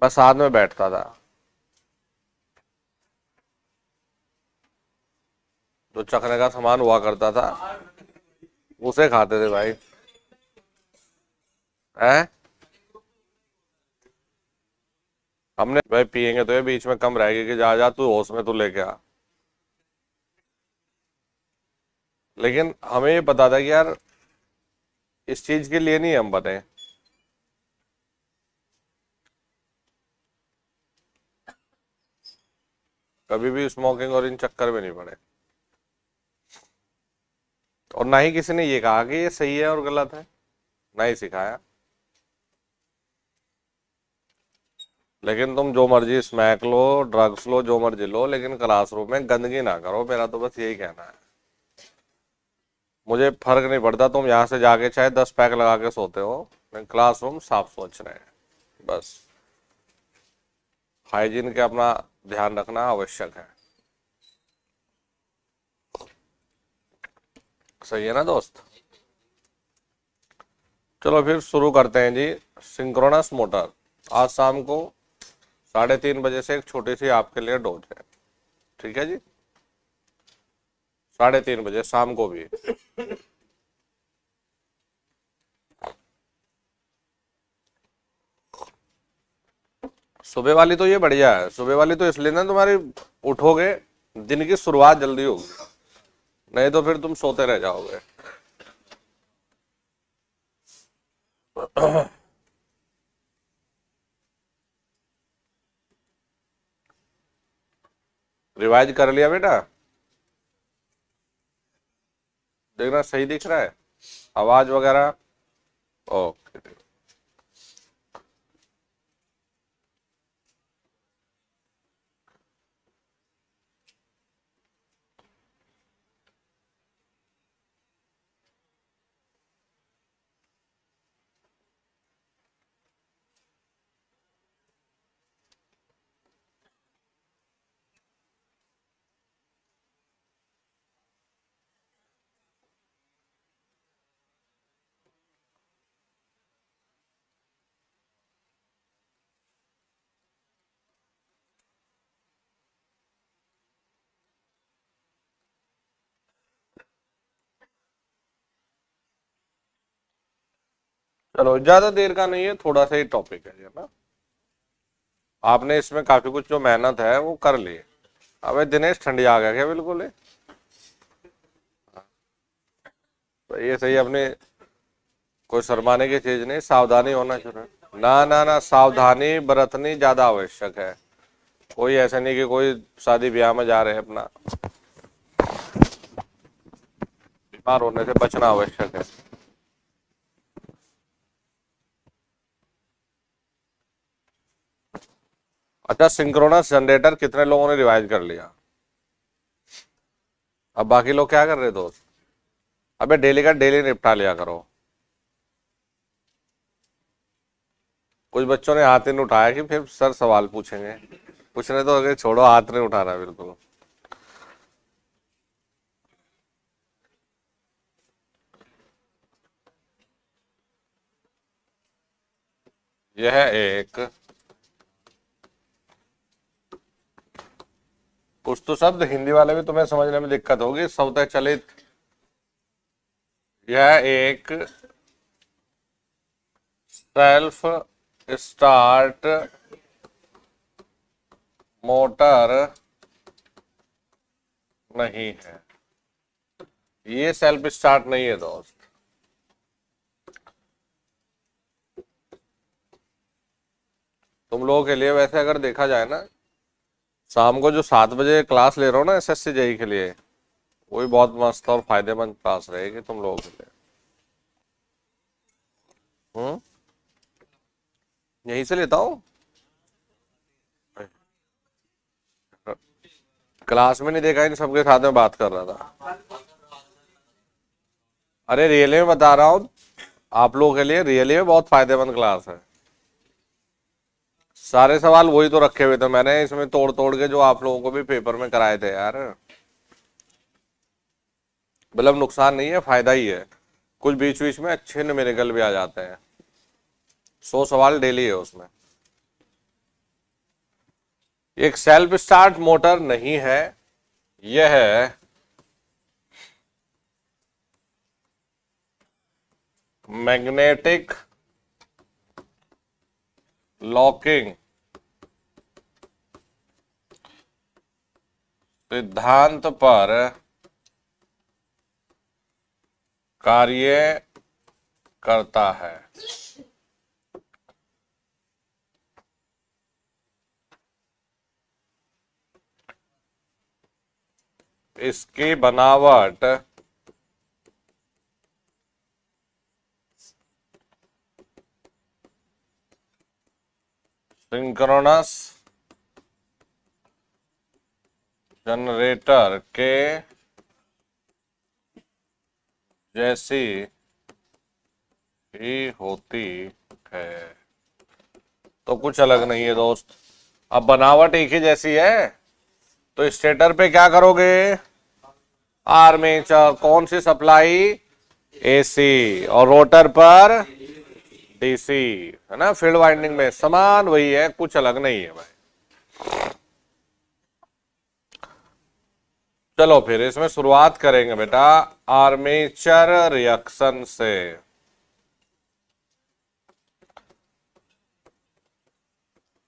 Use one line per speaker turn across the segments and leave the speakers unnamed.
मैं साथ में बैठता था, जो चखने का सामान हुआ करता था उसे खाते थे भाई। हैं? हमने भाई पियेंगे तो ये बीच में कम रहेगी कि जा जा तू होश में तू लेके आ। लेकिन हमें ये पता था कि यार इस चीज के लिए नहीं हम बने। कभी भी स्मोकिंग और इन चक्कर में नहीं पड़े, और ना ही किसी ने ये कहा कि ये सही है और गलत है, ना ही सिखाया। लेकिन तुम जो मर्जी स्मैक लो, ड्रग्स लो, जो मर्जी लो, लेकिन क्लासरूम में गंदगी ना करो, मेरा तो बस यही कहना है। मुझे फर्क नहीं पड़ता तुम यहाँ से जाके चाहे 10 पैक लगा के सोते हो, लेकिन क्लासरूम साफ सोच रहे हैं बस। हाइजीन के अपना ध्यान रखना आवश्यक है। सही है ना दोस्त? चलो फिर शुरू करते हैं जी। Synchronous motor. आज शाम को 3:30 बजे से एक छोटी सी आपके लिए डोज है, ठीक है जी? 3:30 बजे शाम को भी। सुबह वाली तो ये बढ़िया है, सुबह वाली तो इसलिए ना तुम्हारी उठोगे, दिन की शुरुआत जल्दी होगी, नहीं तो फिर तुम सोते रह जाओगे। रिवाइज कर लिया बेटा? देखना सही दिख रहा है आवाज वगैरह? ओके। चलो ज्यादा देर का नहीं है, थोड़ा सा ही टॉपिक है ये ना। आपने इसमें काफी कुछ जो मेहनत है वो कर ली। अबे दिनेश ठंडी आ गया क्या बिल्कुल ही? तो ये सही अपने, कोई शर्माने की चीज नहीं, सावधानी होना चाहिए। ना ना ना, सावधानी बरतनी ज्यादा आवश्यक है। कोई ऐसा नहीं कि कोई शादी ब्याह में जा रहे हैं अपना, बीमार होने से बचना आवश्यक है। अच्छा, सिंक्रोनस जनरेटर कितने लोगों ने रिवाइज कर लिया? अब बाकी लोग क्या कर रहे दोस्त? अबे डेली का डेली निपटा लिया करो। कुछ बच्चों ने हाथ ही नहीं उठाया कि फिर सर सवाल पूछेंगे। पूछने तो अगर छोड़ो, हाथ नहीं उठाना बिल्कुल। यह एक, कुछ तो शब्द हिंदी वाले भी तुम्हें समझने में दिक्कत होगी, स्वतः चलित। यह एक सेल्फ स्टार्ट मोटर नहीं है। ये सेल्फ स्टार्ट नहीं है दोस्त। तुम लोगों के लिए वैसे अगर देखा जाए ना, शाम को जो 7 बजे क्लास ले रहा हूँ ना एसएससी जेई के लिए, वो भी बहुत मस्त और फायदेमंद क्लास रहेगी तुम लोगों के लिए। हम्म। यहीं से लेता हूँ। क्लास में नहीं देखा, इन सबके साथ में बात कर रहा था। अरे रियली में बता रहा हूँ, आप लोगों के लिए रियली में बहुत फायदेमंद क्लास है। सारे सवाल वही तो रखे हुए थे मैंने इसमें तोड़ तोड़ के, जो आप लोगों को भी पेपर में कराए थे यार। मतलब नुकसान नहीं है, फायदा ही है। कुछ बीच बीच में अच्छे न्यूमेरिकल भी आ जाते हैं। 100 सवाल डेली है उसमें। एक सेल्फ स्टार्ट मोटर नहीं है, यह है मैग्नेटिक लॉकिंग सिद्धांत पर कार्य करता है। इसकी बनावट सिंक्रोनस जनरेटर के जैसी ही होती है। तो कुछ अलग नहीं है दोस्त। अब बनावट एक ही जैसी है, तो स्टेटर पे क्या करोगे, आर्मेचर, कौन सी सप्लाई, एसी, और रोटर पर डीसी, है ना। फील्ड वाइंडिंग में समान वही है, कुछ अलग नहीं है भाई। चलो फिर इसमें शुरुआत करेंगे बेटा आर्मेचर रिएक्शन से।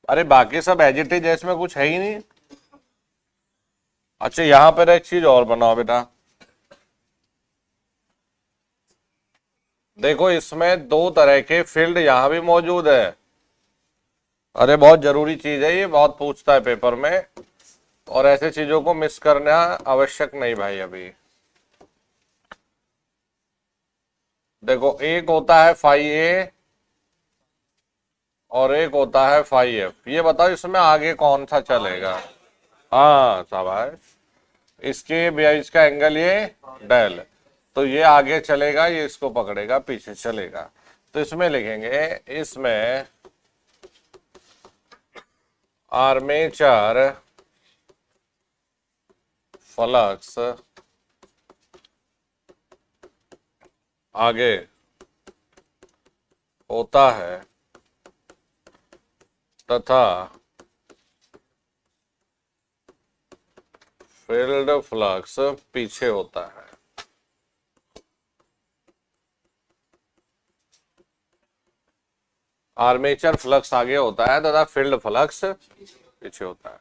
अरे बाकी सब एज इट इज, इसमें कुछ है ही नहीं। अच्छा यहां पर एक चीज और बनाओ बेटा, देखो इसमें दो तरह के फील्ड यहां भी मौजूद है। अरे बहुत जरूरी चीज है ये, बहुत पूछता है पेपर में, और ऐसे चीजों को मिस करना आवश्यक नहीं भाई। अभी देखो एक होता है फाई ए और एक होता है फाई एफ। ये बताओ इसमें आगे कौन सा चलेगा। हाँ शाबाश, इसके बीच का एंगल ये डेल, तो ये आगे चलेगा, ये इसको पकड़ेगा, पीछे चलेगा। तो इसमें लिखेंगे, इसमें आर्मेचर फ्लक्स आगे होता है तथा फील्ड फ्लक्स पीछे होता है। आर्मेचर फ्लक्स आगे होता है तथा फील्ड फ्लक्स पीछे होता है।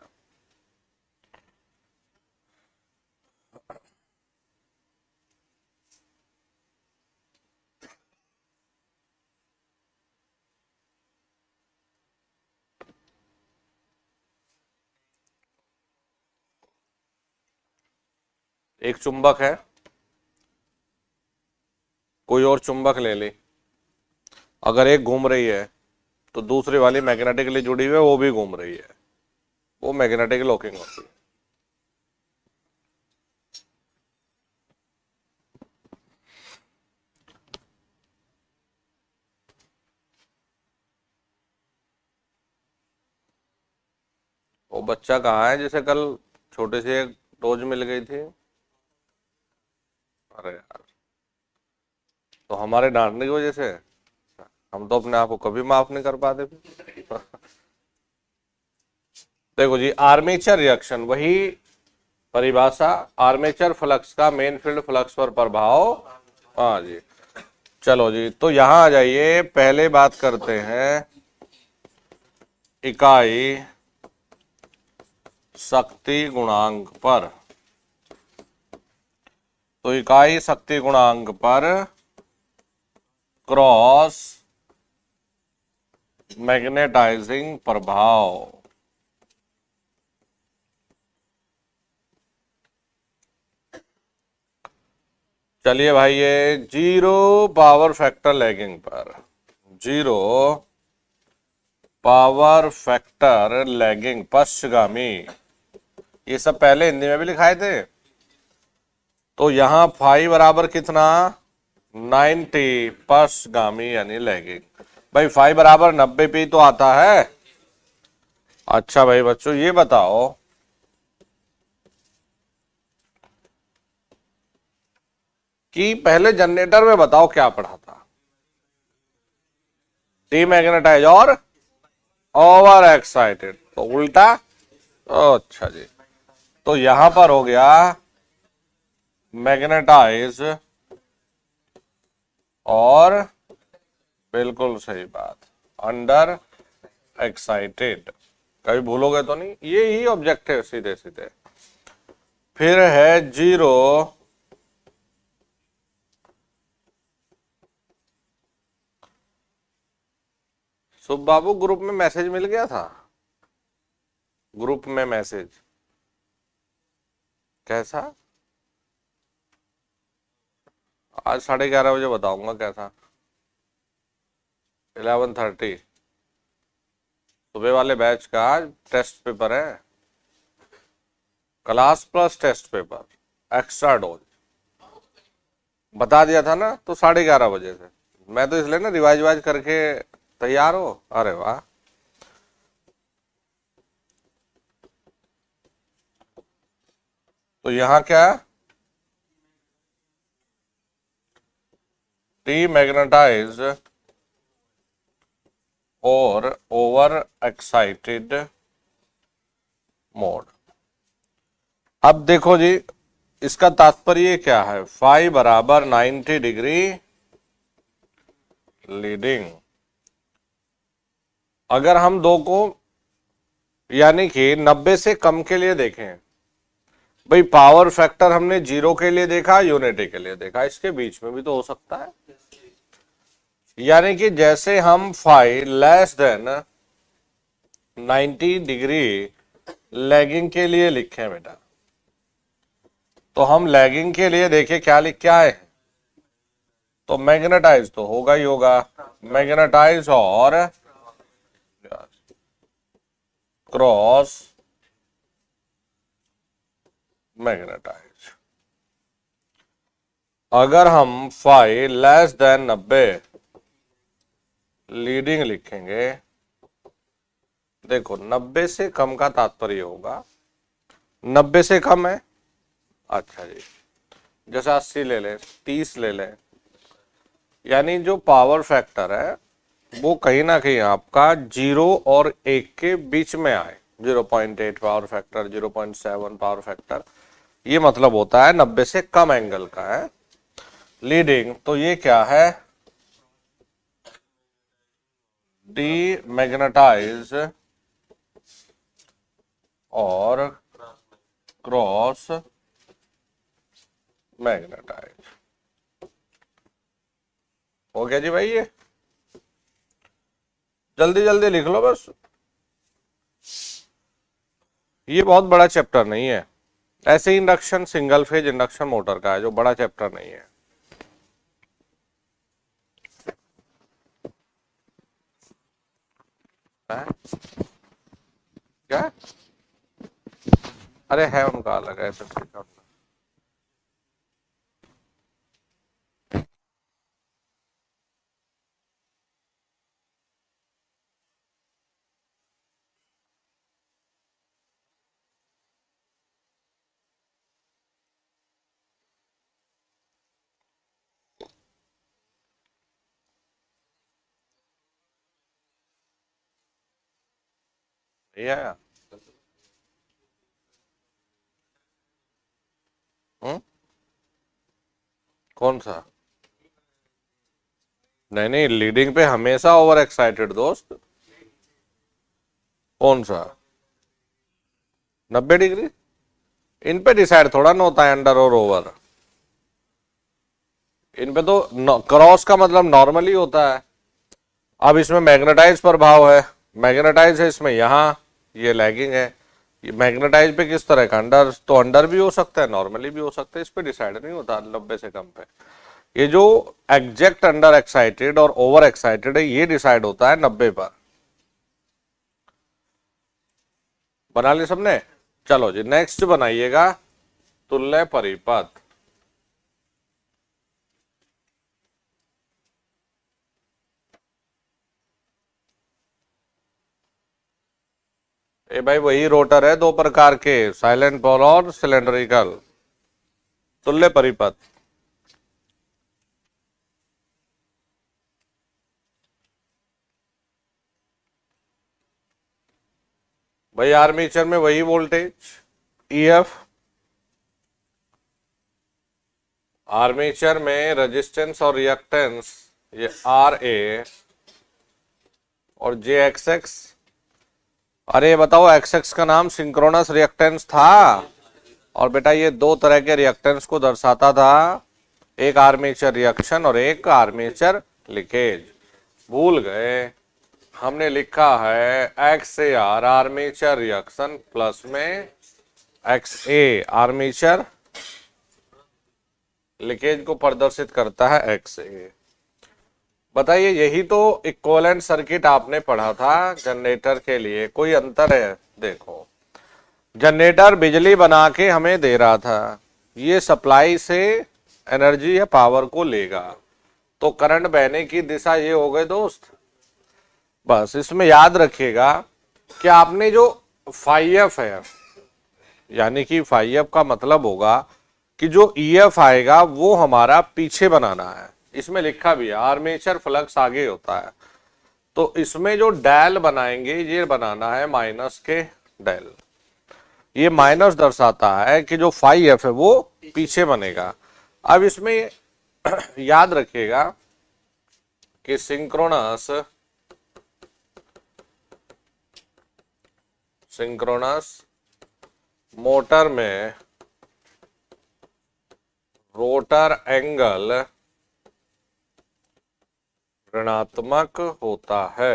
एक चुंबक है, कोई और चुंबक ले ली, अगर एक घूम रही है तो दूसरी वाली मैग्नेटिकली जुड़ी हुई है, वो भी घूम रही है, वो मैग्नेटिक लॉकिंग होती है। वो बच्चा कहाँ है जिसे कल छोटे से एक डोज मिल गई थी। अरे यार, तो हमारे डांटने की वजह से हम तो अपने आप को कभी माफ नहीं कर पाते। देखो जी, आर्मेचर रिएक्शन, वही परिभाषा, आर्मेचर फ्लक्स का मेन फील्ड फ्लक्स पर प्रभाव। हाँ जी, चलो जी, तो यहां आ जाइए, पहले बात करते हैं इकाई शक्ति गुणांक पर। तो इकाई शक्ति गुणांक पर क्रॉस मैग्नेटाइजिंग प्रभाव। चलिए भाई, ये जीरो पावर फैक्टर लैगिंग पर, जीरो पावर फैक्टर लैगिंग पश्चगामी, ये सब पहले हिंदी में भी लिखाए थे। तो यहां फाई बराबर कितना, 90 पश्चगामी यानी लैगिंग। भाई फाई बराबर 90 पी तो आता है। अच्छा भाई बच्चों ये बताओ कि पहले जनरेटर में बताओ क्या पढ़ा था, डीमैग्नेटाइज और ओवर एक्साइटेड। तो उल्टा अच्छा जी, तो यहां पर हो गया मैग्नेटाइज और बिल्कुल सही बात, अंडर एक्साइटेड। कभी भूलोगे तो नहीं, ये ही ऑब्जेक्टिव सीधे सीधे। फिर है जीरो शुभ बाबू, ग्रुप में मैसेज मिल गया था, ग्रुप में मैसेज कैसा? आज 11:30 बजे बताऊंगा कैसा। 11:30 सुबह वाले बैच का आज टेस्ट पेपर है, class plus test paper extra dose. बता दिया था ना, तो 11:30 बजे से। मैं तो इसलिए ना रिवाइज वाइज करके तैयार हो। अरे वाह, तो यहाँ क्या है? डीमैग्नेटाइज और ओवर एक्साइटेड मोड। अब देखो जी, इसका तात्पर्य क्या है? फाई बराबर 90 डिग्री लीडिंग। अगर हम दो को यानी कि 90 से कम के लिए देखें, भाई पावर फैक्टर हमने 0 के लिए देखा, यूनिटी के लिए देखा, इसके बीच में भी तो हो सकता है। यानी कि जैसे हम phi less than 90 degree lagging के लिए लिखे बेटा, तो हम लैगिंग के लिए देखे क्या लिख के आए? तो मैग्नेटाइज तो होगा ही होगा, मैग्नेटाइज और क्रॉस मैग्नेटाइज। अगर हम फाई लेस देन 90 लीडिंग लिखेंगे, देखो 90 से कम का तात्पर्य होगा 90 से कम है, अच्छा जी, जैसे 80 ले लें, 30 ले लें, यानी जो पावर फैक्टर है वो कहीं ना कहीं आपका 0 और 1 के बीच में आए। 0.8 पावर फैक्टर, 0.7 पावर फैक्टर, ये मतलब होता है 90 से कम एंगल का है लीडिंग। तो ये क्या है? डीमैग्नेटाइज और क्रॉस मैग्नेटाइज। हो गया जी भाई, ये जल्दी जल्दी लिख लो बस, ये बहुत बड़ा चैप्टर नहीं है। ऐसे induction single phase induction motor का है, जो बड़ा चैप्टर नहीं है। है? क्या? अरे है, उनका अलग है SSC का। ये है। हम्म? कौन सा? नहीं नहीं, लीडिंग पे हमेशा ओवर एक्साइटेड दोस्त। कौन सा? 90 डिग्री? इन पे डिसाइड थोड़ा ना होता है अंडर और ओवर। इन पे तो क्रॉस का मतलब नॉर्मली होता है। अब इसमें मैग्नेटाइज पर भाव है, मैग्नेटाइज है इसमें, यहाँ ये लैगिंग है। ये मैग्नेटाइज पे किस तरह का? अंडर, तो अंडर भी हो सकता है, नॉर्मली भी हो सकता है, इस पे डिसाइड नहीं होता 90 से कम पे। ये जो एग्जैक्ट अंडर एक्साइटेड और ओवर एक्साइटेड है, ये डिसाइड होता है 90 पर। बना ली सबने? चलो जी, नेक्स्ट बनाइएगा तुल्य परिपथ। ए भाई, वही रोटर है, दो प्रकार के, साइलेंट पोल और सिलेंड्रिकल। तुल्य परिपथ। भाई आर्मेचर में वही वोल्टेज ईएफ, आर्मेचर में रेजिस्टेंस और रिएक्टेंस ये आर ए और जे एक्स एक्स। अरे बताओ, एक्स एक्स का नाम सिंक्रोनस रिएक्टेंस था, और बेटा ये दो तरह के रिएक्टेंस को दर्शाता था, एक आर्मेचर रिएक्शन और एक आर्मेचर लीकेज। भूल गए, हमने लिखा है x A R armature reaction plus में एक्स ए आर्मेचर लीकेज को प्रदर्शित करता है एक्स ए। बताइए, यही तो इक्विवेलेंट सर्किट आपने पढ़ा था जनरेटर के लिए, कोई अंतर है? देखो, जनरेटर बिजली बना के हमें दे रहा था, ये सप्लाई से एनर्जी या पावर को लेगा, तो करंट बहने की दिशा ये हो गई दोस्त। बस इसमें याद रखिएगा कि आपने जो फाइव है, यानी कि फाइव का मतलब होगा कि जो ईएफ आएगा वो हमारा पीछे बनाना है। इसमें लिखा भी है आर्मेचर फ्लक्स आगे होता है, तो इसमें जो डेल बनाएंगे ये बनाना है माइनस के डेल। ये माइनस दर्शाता है कि जो फाइव है वो पीछे बनेगा। अब इसमें याद रखिएगा कि सिंक्रोनस मोटर में रोटर एंगल ऋणात्मक होता है,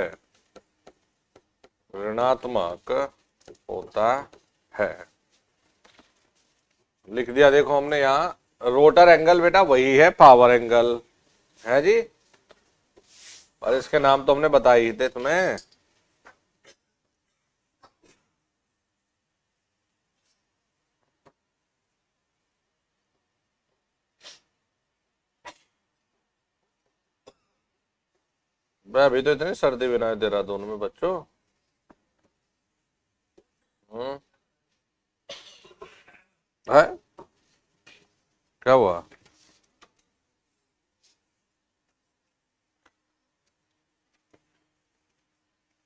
ऋणात्मक होता है। लिख दिया, देखो हमने यहां रोटर एंगल बेटा वही है पावर एंगल है जी, और इसके नाम तो हमने बताए ही थे तुम्हें। भाई अभी तो इतनी सर्दी भी ना दे रहा दोनों में बच्चों। है क्या हुआ?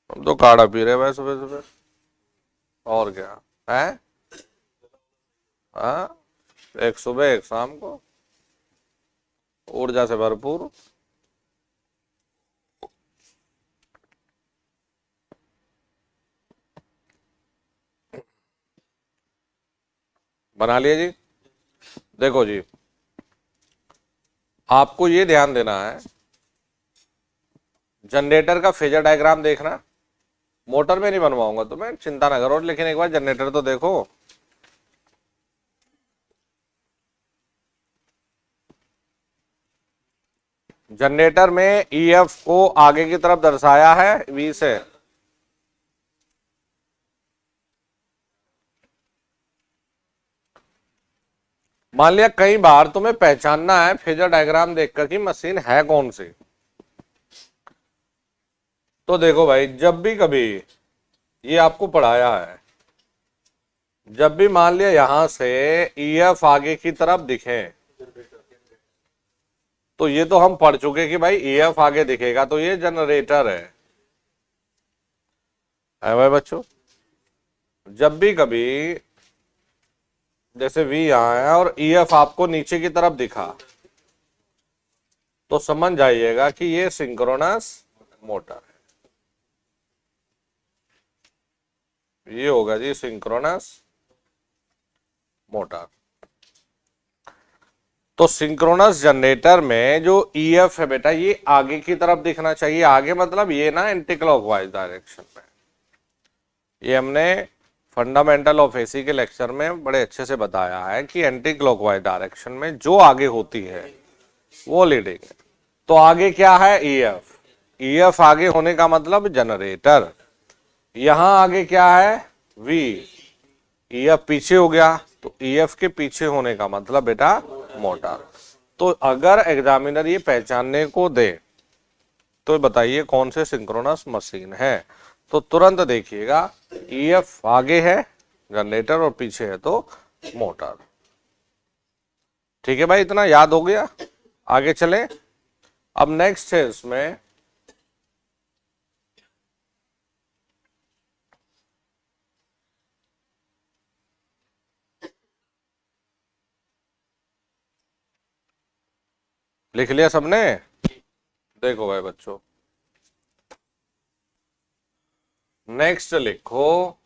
हम तो काढ़ा पी रहे भाई सुबह सुबह, और क्या है? हाँ, एक सुबह एक शाम को, ऊर्जा से भरपूर। बना लिया जी। देखो जी, आपको ये ध्यान देना है, जनरेटर का फेजर डायग्राम देखना। मोटर में नहीं बनवाऊंगा तो मैं, चिंता ना करो, लेकिन एक बार जनरेटर तो देखो। जनरेटर में ईएफ को आगे की तरफ दर्शाया है वी से, मान लिया कई बार तुम्हें पहचानना है फेजर डायग्राम देखकर कि मशीन है कौन सी। तो देखो भाई, जब भी कभी ये आपको पढ़ाया है, जब भी मान लिया यहां से ईएफ आगे की तरफ दिखे, तो ये तो हम पढ़ चुके कि भाई ईएफ आगे दिखेगा तो ये जनरेटर है भाई बच्चों। जब भी कभी जैसे वी यहां है और ईएफ आपको नीचे की तरफ दिखा, तो समझ जाइएगा कि ये सिंक्रोनस मोटर है, ये होगा जी सिंक्रोनस मोटर। तो सिंक्रोनस जनरेटर में जो ईएफ है बेटा ये आगे की तरफ दिखना चाहिए। आगे मतलब ये ना एंटी क्लॉकवाइज डायरेक्शन में। ये हमने फंडामेंटल ऑफ एसी के लेक्चर में बड़े अच्छे से बताया है कि एंटी क्लॉकवाइज डायरेक्शन में जो आगे होती है वो लीडिंग है। तो आगे क्या है? ईएफ। ईएफ आगे होने का मतलब जनरेटर। यहां आगे क्या है? वी। ईएफ पीछे हो गया तो ईएफ के पीछे होने का मतलब बेटा मोटर। तो अगर एग्जामिनर ये पहचानने को दे तो बताइए कौन से सिंक्रोनस मशीन है, तो तुरंत देखिएगा ईएफ आगे है जनरेटर और पीछे है तो मोटर। ठीक है भाई, इतना याद हो गया। आगे चले। अब नेक्स्ट है इसमें लिख लिया सबने? देखो भाई बच्चों, नेक्स्ट लिखो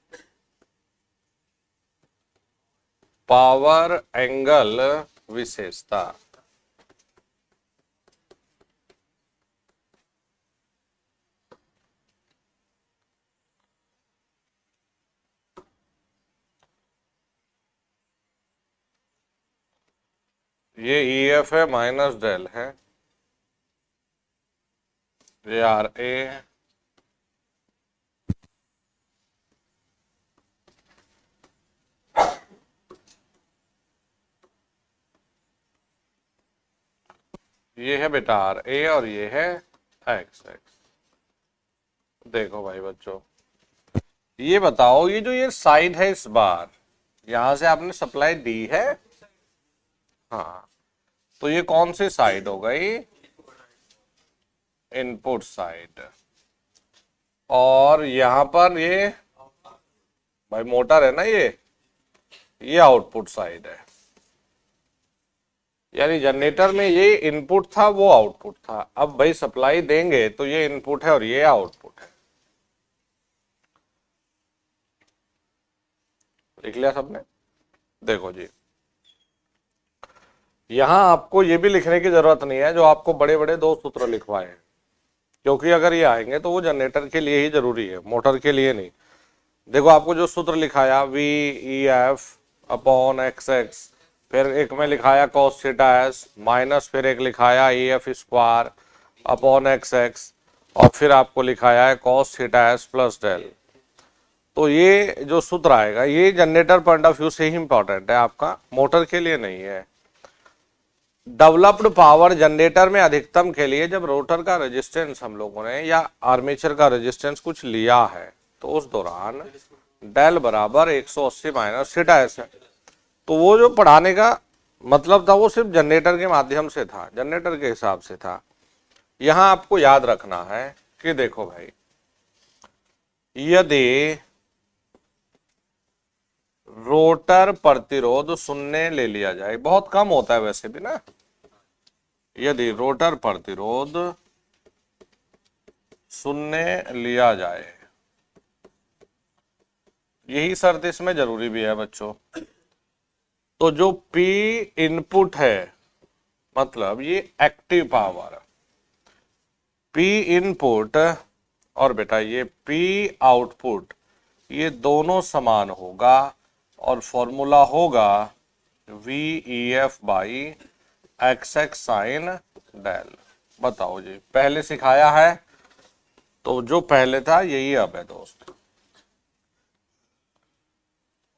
पावर एंगल विशेषता। ये EF है माइनस डेल है, ये RA है, ये है बेटा RA और ये है XX। देखो भाई बच्चों, ये बताओ, ये जो ये साइड है इस बार, यहां से आपने सप्लाई दी है, हाँ, तो ये कौन सी साइड हो गई? Input side. और यहां पर ये भाई मोटर है ना, ये आउटपुट साइड है। यानी जनरेटर में ये इनपुट था, वो आउटपुट था। अब भाई सप्लाई देंगे तो ये इनपुट है और ये आउटपुट है। लिख लिया सबने? देखो जी, यहां आपको ये भी लिखने की जरूरत नहीं है जो आपको बड़े बड़े दो सूत्र लिखवाए हैं, क्योंकि अगर ये आएंगे तो वो जनरेटर के लिए ही जरूरी है, मोटर के लिए नहीं। देखो आपको जो सूत्र लिखाया VEF अपॉन XX, फिर एक में लिखाया cos थीटा s माइनस, फिर एक लिखाया EF स्क्वायर अपॉन XX, और फिर आपको लिखाया है cos theta s plus del. तो ये जो सूत्र आएगा ये जनरेटर पॉइंट ऑफ व्यू से ही इंपॉर्टेंट है, आपका मोटर के लिए नहीं है। डेवलप्ड पावर जनरेटर में अधिकतम के लिए जब रोटर का रेजिस्टेंस हम लोगों ने या आर्मेचर का रेजिस्टेंस कुछ लिया है, तो उस दौरान डेल बराबर 180 माइनस थीटा एस है। तो वो जो पढ़ाने का मतलब था वो सिर्फ जनरेटर के माध्यम से था, जनरेटर के हिसाब से था। यहां आपको याद रखना है कि देखो भाई, यदि रोटर प्रतिरोध शून्य ले लिया जाए, बहुत कम होता है वैसे भी ना, यदि रोटर प्रतिरोध शून्य लिया जाए, यही शर्त इसमें जरूरी भी है बच्चों, तो जो P इनपुट है, मतलब ये एक्टिव पावर, P इनपुट और बेटा ये P आउटपुट, ये दोनों समान होगा और फॉर्मूला होगा VEF by XX sine del. बताओ जी, पहले सिखाया है तो जो पहले था यही अब है दोस्त,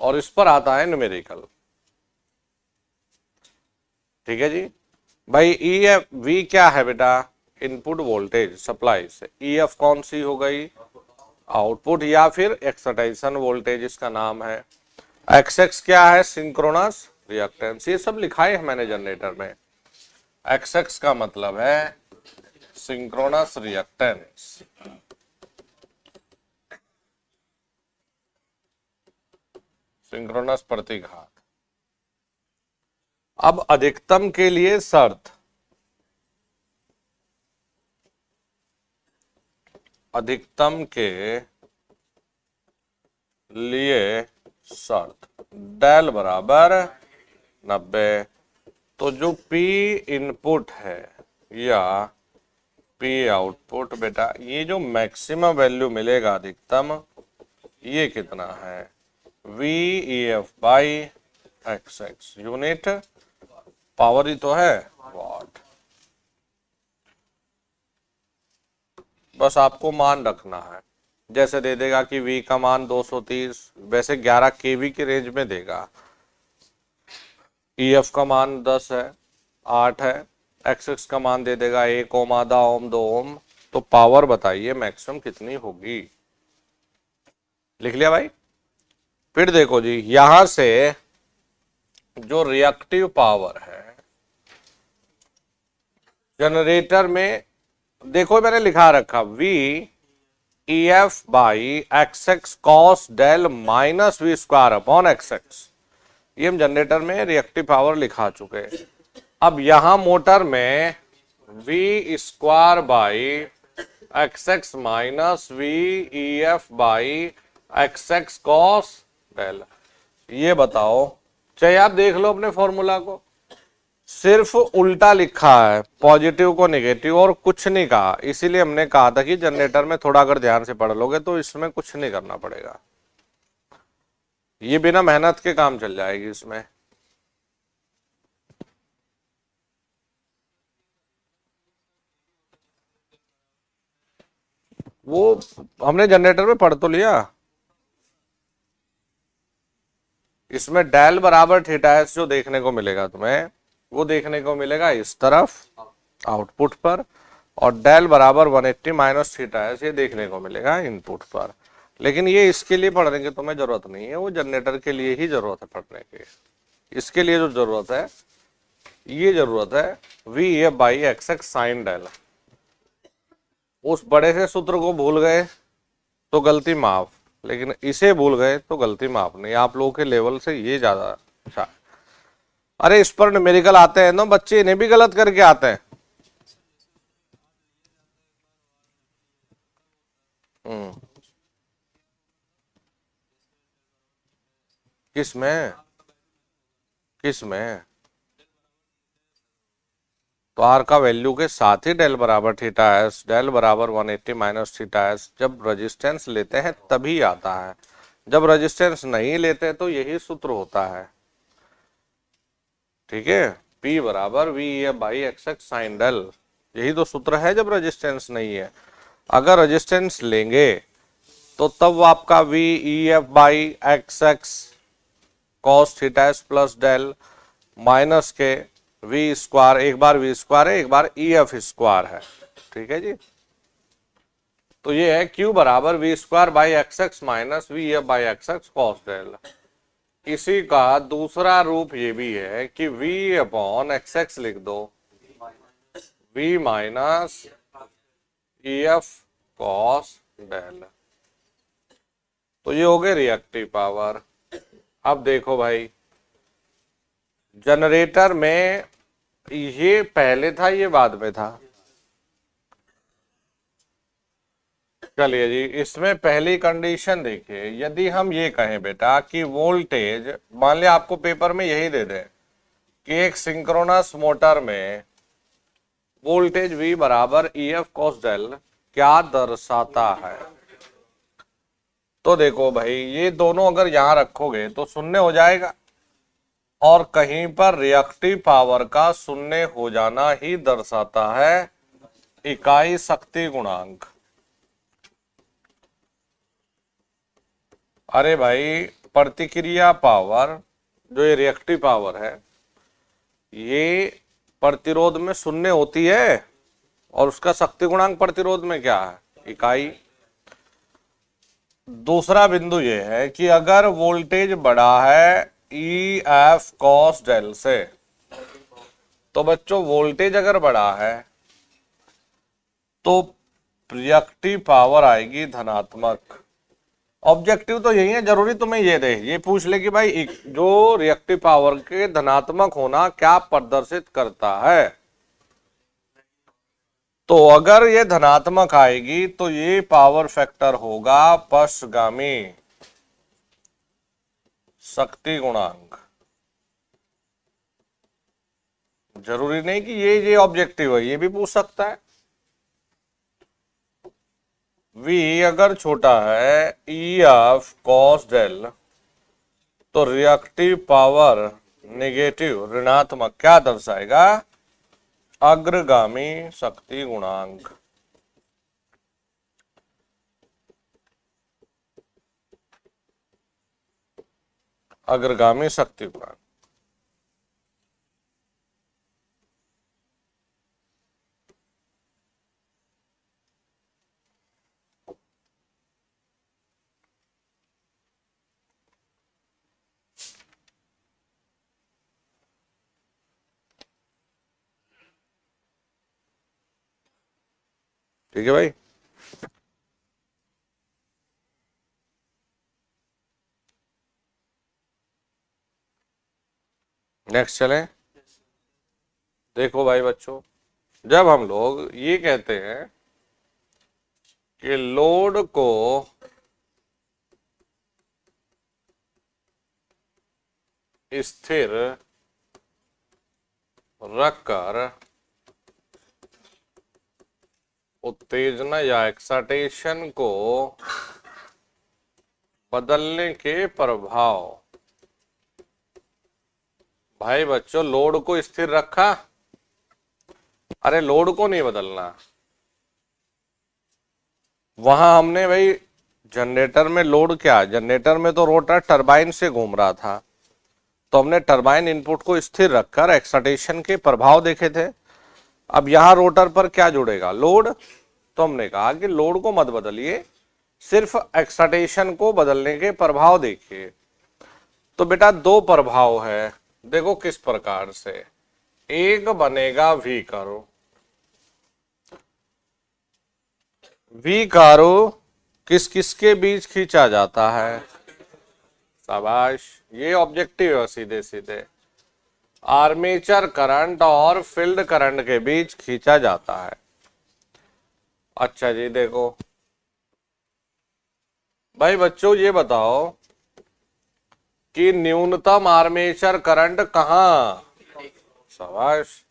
और इस पर आता है न्यूमेरिकल। ठीक है जी भाई। EF V क्या है बेटा? इनपुट वोल्टेज सप्लाई से। EF कौन सी हो गई? आउटपुट या फिर एक्साइटेशन वोल्टेज इसका नाम है। XX क्या है? Synchronous reactance. ये सब लिखा है मैंने जनरेटर में। XX का मतलब है सिंक्रोनस रिएक्टेंस, सिंक्रोनस प्रतिघात। अब अधिकतम के लिए शर्त, अधिकतम के लिए शर्त डेल बराबर 90। तो जो P इनपुट है या P आउटपुट बेटा, ये जो मैक्सिमम वैल्यू मिलेगा अधिकतम, ये कितना है? VEF by XX। Unit power ही तो है, वाट। बस आपको मान रखना है, जैसे दे देगा कि V का मान 230, वैसे 11 kV की रेंज में देगा। EF का मान 10 है, 8 है, XX का मान दे देगा 1 ओम, आधा ओम, 2 ओम। तो पावर बताइए मैक्सिमम कितनी होगी? लिख लिया भाई? फिर देखो जी, यहां से जो रिएक्टिव पावर है जनरेटर में, देखो मैंने लिखा रखा VEF by XX cos del minus V square upon XX। ये हम जनरेटर में रिएक्टिव पावर लिखा चुके। अब यहां मोटर में V square by X X minus V E F by X X cos del. ये बताओ, चाहे आप देख लो अपने फॉर्मूला को, सिर्फ उल्टा लिखा है, पॉजिटिव को नेगेटिव और कुछ नहीं कहा। इसीलिए हमने कहा था कि जनरेटर में थोड़ा अगर ध्यान से पढ़ लोगे तो इसमें कुछ नहीं करना पड़ेगा, ये बिना मेहनत के काम चल जाएगी इसमें। वो हमने जनरेटर में पढ़ तो लिया। इसमें डेल बराबर थीटा एस जो देखने को मिलेगा तुम्हें, वो देखने को मिलेगा इस तरफ आउटपुट पर, और डेल बराबर 180 माइनस थीटा एस ये देखने को मिलेगा इनपुट पर। लेकिन ये इसके लिए पढ़ने की तुम्हें जरूरत नहीं है, वो जनरेटर के लिए ही जरूरत है पढ़ने की। इसके लिए जो जरूरत है, ये जरूरत है V A by X X sine del. उस बड़े से सूत्र को भूल गए तो गलती माफ, लेकिन इसे भूल गए तो गलती माफ नहीं। आप लोगों के लेवल से ये ज्यादा अच्छा। अरे इस पर न्यूमेरिकल आते हैं ना बच्चे, इन्हें भी गलत करके आते हैं। किस में, किस में? तो आर का वैल्यू के साथ ही डेल बराबर थीटा एस, डेल बराबर 180 माइनस थीटा एस जब रेजिस्टेंस लेते हैं तभी आता है। जब रेजिस्टेंस नहीं लेते तो यही सूत्र होता है। ठीक है, P बराबर V A by X X sine del, यही तो सूत्र है जब रेजिस्टेंस नहीं है। अगर रेजिस्टेंस लेंगे तो तब आपका V E F by X X cos theta S plus del minus के वी स्क्वायर, एक बार वी स्क्वायर है, एक बार ई एफ स्क्वायर है। ठीक है जी, तो ये है Q बराबर V square by X X minus V F by X X cos del. इसी का दूसरा रूप ये भी है कि v अपॉन एक्स एक्स लिख दो, v minus E F cos del. तो ये हो गए रिएक्टिव पावर। अब देखो भाई, जनरेटर में ये पहले था ये बाद में था। चलिए जी, इसमें पहली कंडीशन देखिए, यदि हम ये कहें बेटा कि वोल्टेज, मान लिया आपको पेपर में यही दे दें कि एक सिंक्रोनस मोटर में वोल्टेज V बराबर ई एफ कॉस डेल क्या दर्शाता है, तो देखो भाई ये दोनों अगर यहां रखोगे तो शून्य हो जाएगा, और कहीं पर रिएक्टिव पावर का शून्य हो जाना ही दर्शाता है इकाई शक्ति गुणांक। अरे भाई प्रतिक्रिया पावर, जो ये रिएक्टिव पावर है, ये प्रतिरोध में शून्य होती है, और उसका शक्ति गुणांक प्रतिरोध में क्या है, इकाई। दूसरा बिंदु ये है कि अगर वोल्टेज बड़ा है ई एफ कॉस डेल से, तो बच्चों वोल्टेज अगर बड़ा है तो रिएक्टिव पावर आएगी धनात्मक। ऑब्जेक्टिव तो यही है, जरूरी तुम्हें ये दे, ये पूछ ले कि भाई जो रिएक्टिव पावर के धनात्मक होना क्या प्रदर्शित करता है। तो अगर ये धनात्मक आएगी तो ये पावर फैक्टर होगा पश्चगामी शक्ति गुणांक। जरूरी नहीं कि ये ऑब्जेक्टिव है, ये भी पूछ सकता है। V अगर छोटा है ई एफ कॉस डेल, तो रिएक्टिव पावर नेगेटिव ऋणात्मक क्या दर्शाएगा, अग्रगामी शक्ति गुणांक। अग्रगामी शक्ति गुणांक। ठीक है भाई, नेक्स्ट चलें। देखो भाई बच्चों, जब हम लोग ये कहते हैं कि लोड को स्थिर रखकर उत्तेजना या एक्साइटेशन को बदलने के प्रभाव, भाई बच्चों लोड को स्थिर रखा, अरे लोड को नहीं बदलना। वहां हमने भाई जनरेटर में लोड क्या, जनरेटर में तो रोटर टरबाइन से घूम रहा था, तो हमने टरबाइन इनपुट को स्थिर रखकर एक्साइटेशन के प्रभाव देखे थे। अब यहां रोटर पर क्या जुड़ेगा, लोड। तो हमने कहा कि लोड को मत बदलिए, सिर्फ एक्साइटेशन को बदलने के प्रभाव देखिए। तो बेटा दो प्रभाव है, देखो किस प्रकार से। एक बनेगा वी कर्व, वी कर्व किस किस के बीच खींचा जाता है, शाबाश, ये ऑब्जेक्टिव है सीधे सीधे, आर्मेचर करंट और फील्ड करंट के बीच खींचा जाता है। अच्छा जी देखो भाई बच्चों ये बताओ कि न्यूनतम आर्मेचर करंट कहां, शाबाश,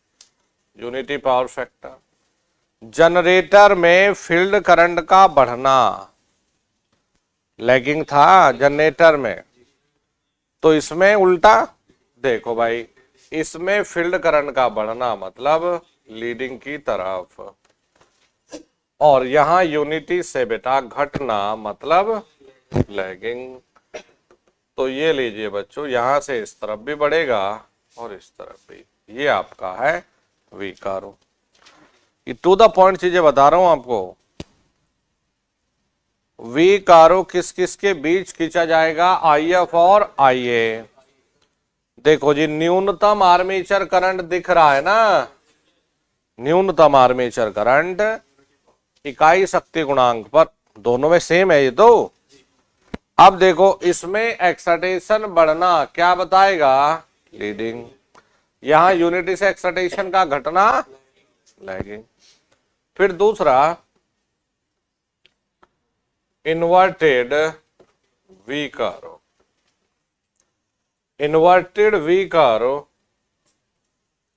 यूनिटी पावर फैक्टर। जनरेटर में फील्ड करंट का बढ़ना लैगिंग था जनरेटर में, तो इसमें उल्टा देखो भाई, इसमें फील्ड करंट का बढ़ना मतलब लीडिंग की तरफ, और यहां यूनिटी से बेटा घटना मतलब लैगिंग। तो ये लीजिए बच्चों, यहां से इस तरफ भी बढ़ेगा और इस तरफ भी, ये आपका है वी कर्व। ये टू द पॉइंट चीजें बता रहा हूं आपको। वी कर्व किस किस के बीच खींचा जाएगा, आई एफ और आई ए। देखो जी न्यूनतम आर्मेचर करंट दिख रहा है ना, न्यूनतम आर्मेचर करंट इकाई शक्ति गुणांक पर, दोनों में सेम है ये तो। अब देखो इसमें एक्साइटेशन बढ़ना क्या बताएगा, लीडिंग, यहां यूनिटी से एक्साइटेशन का घटना लैगिंग। फिर दूसरा inverted we curve, inverted we curve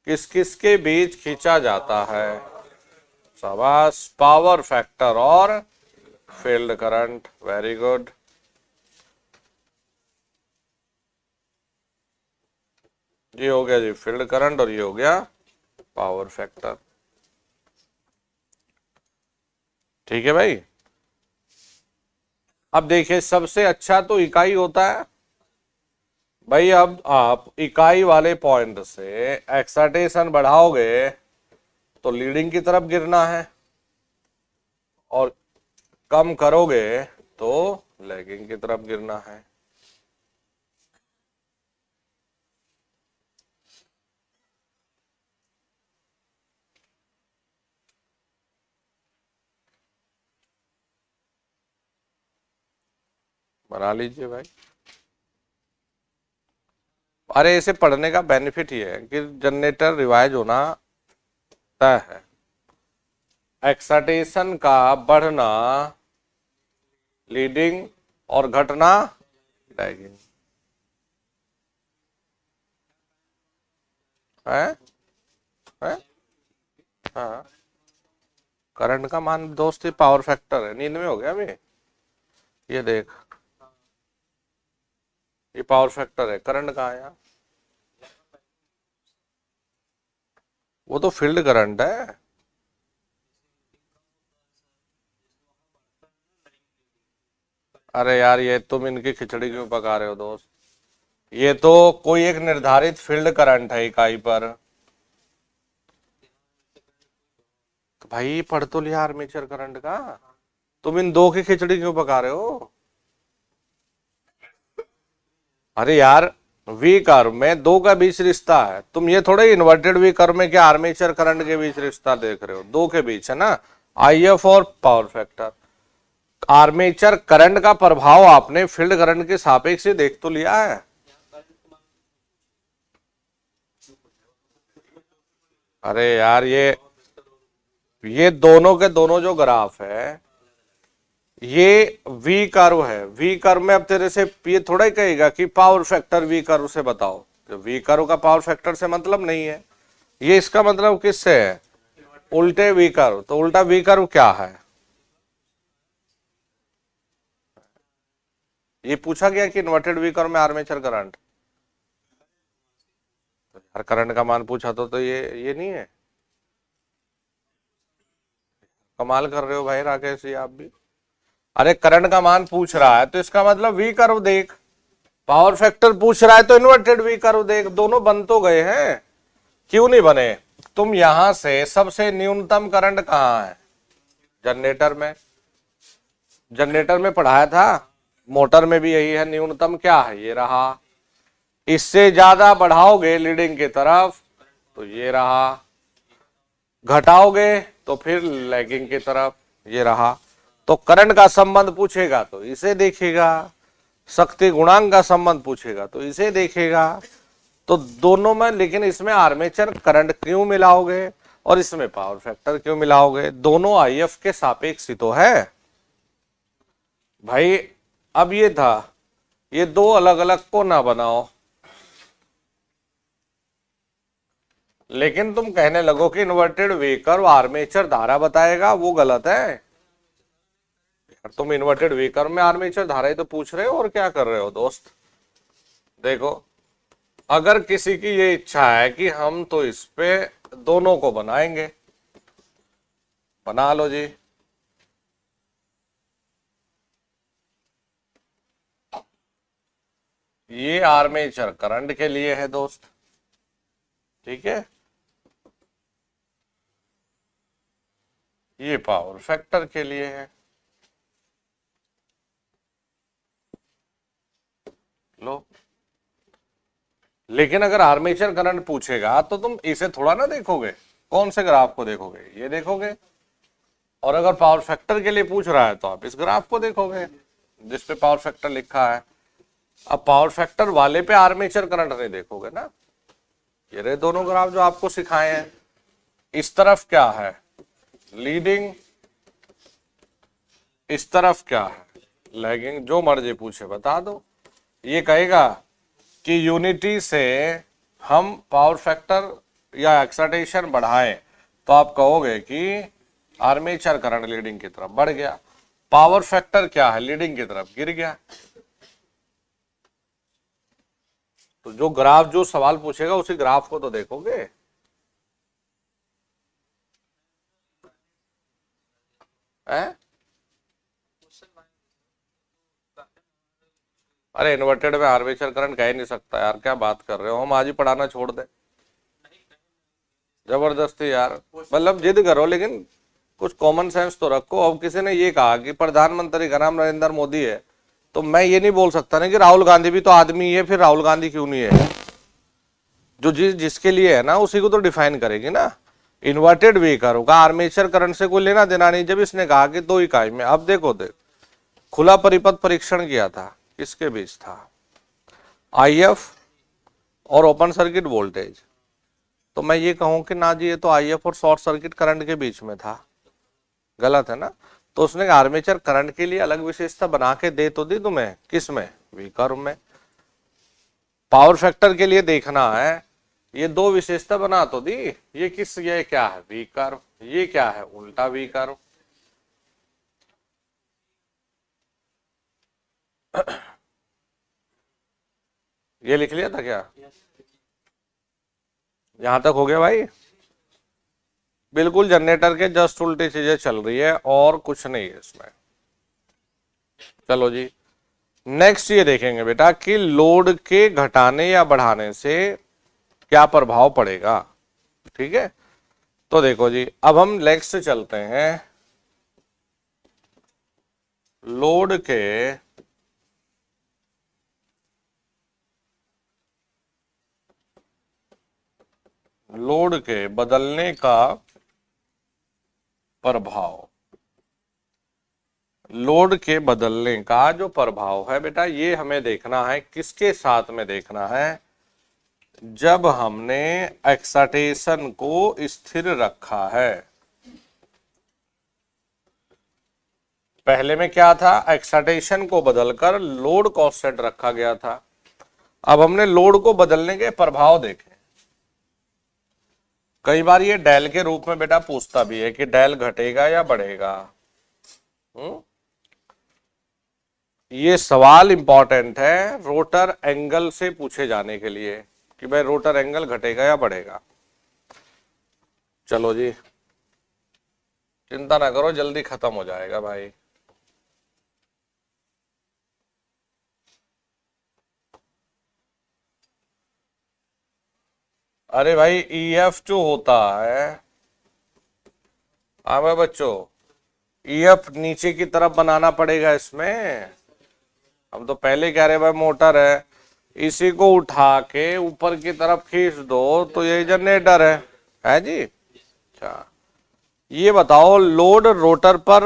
किस किस के बीच खींचा जाता है, शाबाश, पावर फैक्टर और फील्ड करंट, वेरी गुड। ये हो गया जी फील्ड करंट और ये हो गया पावर फैक्टर, ठीक है भाई। अब देखिए सबसे अच्छा तो इकाई होता है भाई। अब आप इकाई वाले पॉइंट से एक्साइटेशन बढ़ाओगे तो लीडिंग की तरफ गिरना है, और कम करोगे तो लैगिंग की तरफ गिरना है। बना लीजिए भाई। अरे इसे पढ़ने का बेनिफिट ये है कि जनरेटर रिवाइज होना तय है, एक्साइटेशन का बढ़ना लीडिंग और घटना लैगिंग है, है? हाँ करंट का मान दोस्त पावर फैक्टर है, नींद में हो गया अभी, ये देख ये पावर फैक्टर है, करंट कहाँ है यहाँ, वो तो फील्ड करंट है। अरे यार ये तुम इनकी खिचड़ी क्यों पका रहे हो दोस्त, ये तो कोई एक निर्धारित फील्ड करंट है इकाई पर। तो भाई पढ़ तो लिया आर्मेचर करंट का, तुम इन दो की खिचड़ी क्यों पका रहे हो। अरे यार वी कर्व में दो का बीच रिश्ता है, तुम ये थोड़े इन्वर्टेड वी कर्व में क्या आर्मेचर करंट के बीच रिश्ता देख रहे हो, दो के बीच है ना, आई एफ और पावर फैक्टर। आर्मेचर करंट का प्रभाव आपने फील्ड करंट के सापेक्ष से देख तो लिया है। अरे यार ये ये दोनों के दोनों जो ग्राफ है, ये वी कर्व है। वी कर्व में अब तेरे से ये थोड़ा ही कहेगा कि पावर फैक्टर वी कर्व से बताओ, तो वी कर्व का पावर फैक्टर से मतलब नहीं है। ये इसका मतलब किससे है? उल्टे वी कर्व। तो उल्टा वी कर्व क्या है? ये पूछा गया कि इन्वर्टेड वी कर्व में आर्मेचर करंट, हर करंट का मान पूछा तो ये नहीं है। कमाल कर रहे हो भाई राकेश जी आप भी। अरे करंट का मान पूछ रहा है तो इसका मतलब वी कर्व देख, पावर फैक्टर पूछ रहा है तो इन्वर्टेड वी कर्व देख। दोनों बन तो गए हैं, क्यों नहीं बने? तुम यहां से सबसे न्यूनतम करंट कहां है? जनरेटर में। जनरेटर में पढ़ाया था, मोटर में भी यही है। न्यूनतम क्या है? ये रहा। इससे ज्यादा बढ़ाओगे लीडिंग की तरफ तो ये रहा, घटाओगे तो फिर लैगिंग की तरफ ये रहा। तो करंट का संबंध पूछेगा तो इसे देखेगा, शक्ति गुणांक का संबंध पूछेगा तो इसे देखेगा। तो दोनों में, लेकिन इसमें आर्मेचर करंट क्यों मिलाओगे और इसमें पावर फैक्टर क्यों मिलाओगे? दोनों आईएफ के सापेक्ष ही तो है भाई। अब ये था, ये दो अलग अलग को ना बनाओ, लेकिन तुम कहने लगो कि इन्वर्टेड वी कर्व आर्मेचर धारा बताएगा, वो गलत है। तुम इन्वर्टेड वी कर्व में आर्मेचर धारा ही तो पूछ रहे हो, और क्या कर रहे हो दोस्त? देखो, अगर किसी की ये इच्छा है कि हम तो इस पे दोनों को बनाएंगे, बना लो जी। ये आर्मेचर करंट के लिए है दोस्त, ठीक है। ये पावर फैक्टर के लिए है। लो, लेकिन अगर आर्मेचर करंट पूछेगा तो तुम इसे थोड़ा ना देखोगे। कौन से ग्राफ को देखोगे? ये देखोगे। और अगर पावर फैक्टर के लिए पूछ रहा है तो आप इस ग्राफ को देखोगे जिस पे पावर फैक्टर लिखा है। अब पावर फैक्टर वाले पे आर्मेचर करंट नहीं देखोगे ना। ये रहे दोनों ग्राफ जो आपको सिखाए हैं। इस तरफ क्या है? लीडिंग। इस तरफ क्या है? लैगिंग। जो मर्जी पूछे बता दो। ये कहेगा कि यूनिटी से हम पावर फैक्टर या एक्साइटेशन बढ़ाएं तो आप कहोगे कि आर्मेचर करंट लीडिंग की तरफ बढ़ गया। पावर फैक्टर क्या है? लीडिंग की तरफ गिर गया। तो जो ग्राफ, जो सवाल पूछेगा उसी ग्राफ को तो देखोगे। है? अरे इन्वर्टेड में आर्मेचर करंट कह ही नहीं सकता यार, क्या बात कर रहे हो? हम आज ही पढ़ाना छोड़ दे जबरदस्ती यार। मतलब जिद करो लेकिन कुछ कॉमन सेंस तो रखो। अब किसी ने ये कहा कि प्रधानमंत्री का नाम नरेंद्र मोदी है, तो मैं ये नहीं बोल सकता ना कि राहुल गांधी भी तो आदमी है, फिर राहुल गांधी क्यों नहीं है? जो जिसके लिए है ना उसी को तो डिफाइन करेगी ना। इन्वर्टेड वी कर्व का आर्मेचर करंट से कोई लेना देना नहीं। जब इसने कहा कि 2 इकाई में, अब देखो खुला परिपथ परीक्षण किया था, किसके बीच था? आईएफ और ओपन सर्किट वोल्टेज। तो मैं ये कहूं कि ना जी ये तो आईएफ और शॉर्ट सर्किट करंट के बीच में था, गलत है ना। तो उसने आर्मेचर करंट के लिए अलग विशेषता बना के दे तो दी तुम्हें, किसमें? वी कर्व में। पावर फैक्टर के लिए देखना है, ये 2 विशेषता बना तो दी। ये किस, ये क्या है? V curve. ये क्या है? उल्टा वी कर्व। ये लिख लिया था क्या? यहां तक हो गया भाई? बिल्कुल जनरेटर के जस्ट उल्टी चीजें चल रही है और कुछ नहीं है इसमें। चलो जी, नेक्स्ट ये देखेंगे बेटा कि लोड के घटाने या बढ़ाने से क्या प्रभाव पड़ेगा। ठीक है, तो देखो जी, अब हम नेक्स्ट चलते हैं। लोड के बदलने का प्रभाव। लोड के बदलने का जो प्रभाव है बेटा, ये हमें देखना है। किसके साथ में देखना है? जब हमने एक्साइटेशन को स्थिर रखा है। पहले में क्या था, एक्साइटेशन को बदलकर लोड कांस्टेंट रखा गया था। अब हमने लोड को बदलने के प्रभाव देखे। कई बार ये डेल के रूप में बेटा पूछता भी है कि डेल घटेगा या बढ़ेगा। ये सवाल इंपॉर्टेंट है रोटर एंगल से पूछे जाने के लिए कि भाई रोटर एंगल घटेगा या बढ़ेगा। चलो जी, चिंता ना करो, जल्दी खत्म हो जाएगा भाई। अरे भाई ईएफ जो होता है, हाँ बच्चों, ईएफ नीचे की तरफ बनाना पड़ेगा इसमें। हम तो पहले कह रहे भाई मोटर है, इसी को उठा के ऊपर की तरफ खींच दो तो ये जनरेटर है जी। अच्छा, ये बताओ लोड रोटर पर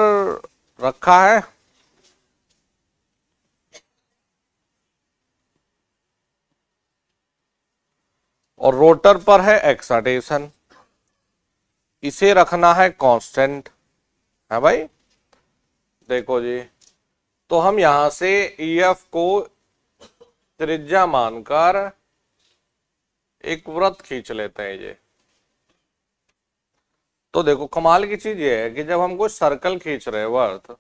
रखा है, और रोटर पर है एक्साइटेशन, इसे रखना है कांस्टेंट, है भाई। देखो जी, तो हम यहां से ईएफ को त्रिज्या मानकर एक वृत्त खींच लेते हैं ये। तो देखो कमाल की चीज ये है कि जब हम कोई सर्कल खींच रहे हैं वर्त,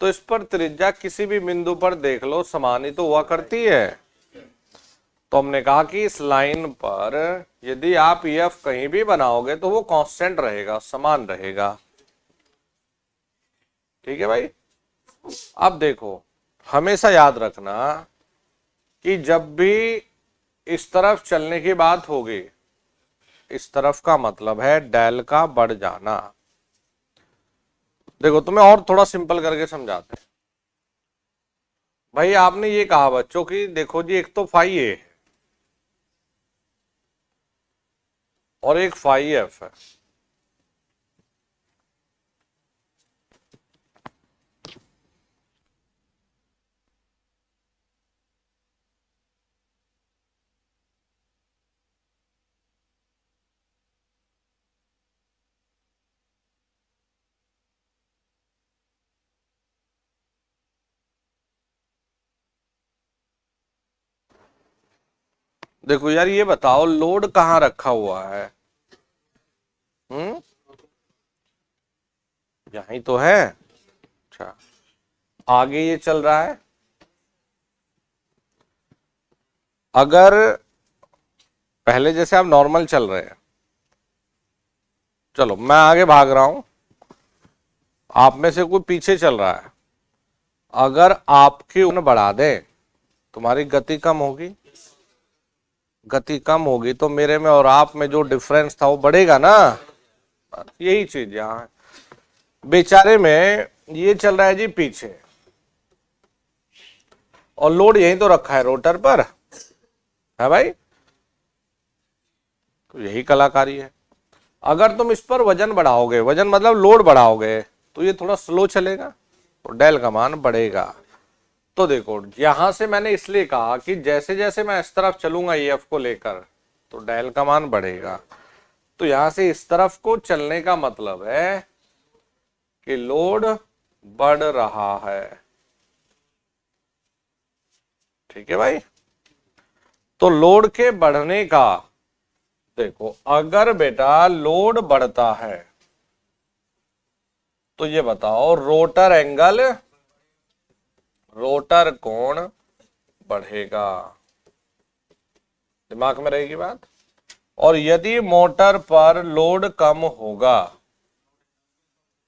तो इस पर त्रिज्या किसी भी बिंदु पर देख लो समान ही तो हुआ करती है। तो हमने कहा कि इस लाइन पर यदि आप ईएफ कहीं भी बनाओगे तो वो कांस्टेंट रहेगा, समान रहेगा। ठीक है भाई। अब देखो, हमेशा याद रखना कि जब भी इस तरफ चलने की बात होगी, इस तरफ का मतलब है डेल का बढ़ जाना। देखो तुम्हें और थोड़ा सिंपल करके समझाते हैं। भाई आपने ये कहा बच्चों कि देखो जी, एक तो फाई ए है और एक फाई एफ है। देखो यार, ये बताओ लोड कहाँ रखा हुआ है? यही तो है। अच्छा, आगे ये चल रहा है। अगर पहले जैसे आप नॉर्मल चल रहे हैं, चलो मैं आगे भाग रहा हूं, आप में से कोई पीछे चल रहा है, अगर आपकी उम्र बढ़ा दे, तुम्हारी गति कम होगी। गति कम होगी तो मेरे में और आप में जो डिफरेंस था वो बढ़ेगा ना। यही चीज यहां है। बेचारे में ये चल रहा है जी पीछे, और लोड यही तो रखा है रोटर पर, है भाई। तो यही कलाकारी है। अगर तुम इस पर वजन बढ़ाओगे, वजन मतलब लोड बढ़ाओगे, तो ये थोड़ा स्लो चलेगा, तो डेल का मान बढ़ेगा। तो देखो यहां से मैंने इसलिए कहा कि जैसे जैसे मैं इस तरफ चलूंगा ईएफ को लेकर, तो डेल का मान बढ़ेगा। तो यहां से इस तरफ को चलने का मतलब है कि लोड बढ़ रहा है। ठीक है भाई। तो लोड के बढ़ने का, देखो अगर बेटा लोड बढ़ता है तो ये बताओ रोटर एंगल, रोटर कोण बढ़ेगा। दिमाग में रहेगी बात। और यदि मोटर पर लोड कम होगा,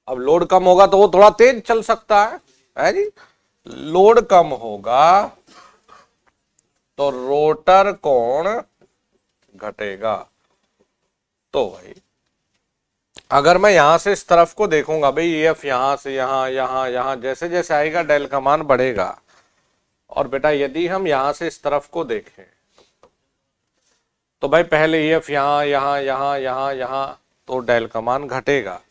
अब लोड कम होगा तो वो थोड़ा तेज चल सकता है जी। लोड कम होगा तो रोटर कोण घटेगा। तो भाई अगर मैं यहां से इस तरफ को देखूंगा, भाई एफ यहां से यहां यहां यहां जैसे जैसे आएगा डेल का मान बढ़ेगा। और बेटा यदि हम यहां से इस तरफ को देखें तो भाई पहले एफ यहां यहां यहां यहां यहां, तो डेल का मान घटेगा।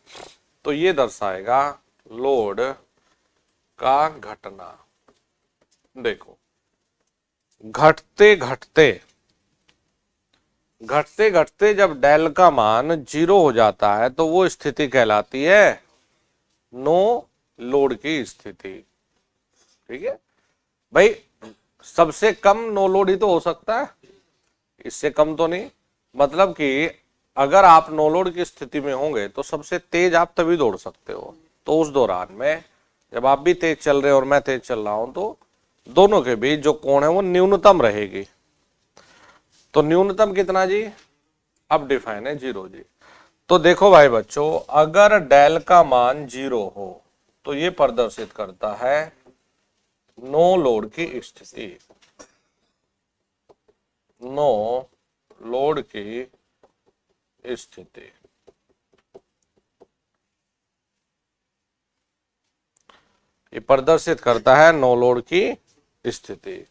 तो ये दर्शाएगा लोड का घटना। देखो घटते घटते घटते घटते जब डेल का मान 0 हो जाता है तो वो स्थिति कहलाती है नो लोड की स्थिति। ठीक है भाई, सबसे कम नो लोड ही तो हो सकता है, इससे कम तो नहीं। मतलब कि अगर आप नो लोड की स्थिति में होंगे तो सबसे तेज आप तभी दौड़ सकते हो। तो उस दौरान में जब आप भी तेज चल रहे हो और मैं तेज चल रहा हूं तो दोनों के बीच जो कोण है वो न्यूनतम रहेगी। तो न्यूनतम कितना जी, अब डिफाइन है 0 जी। तो देखो भाई बच्चों, अगर डेल का मान 0 हो तो ये प्रदर्शित करता है नो लोड की स्थिति, नो लोड की स्थिति। ये प्रदर्शित करता है नो लोड की स्थिति।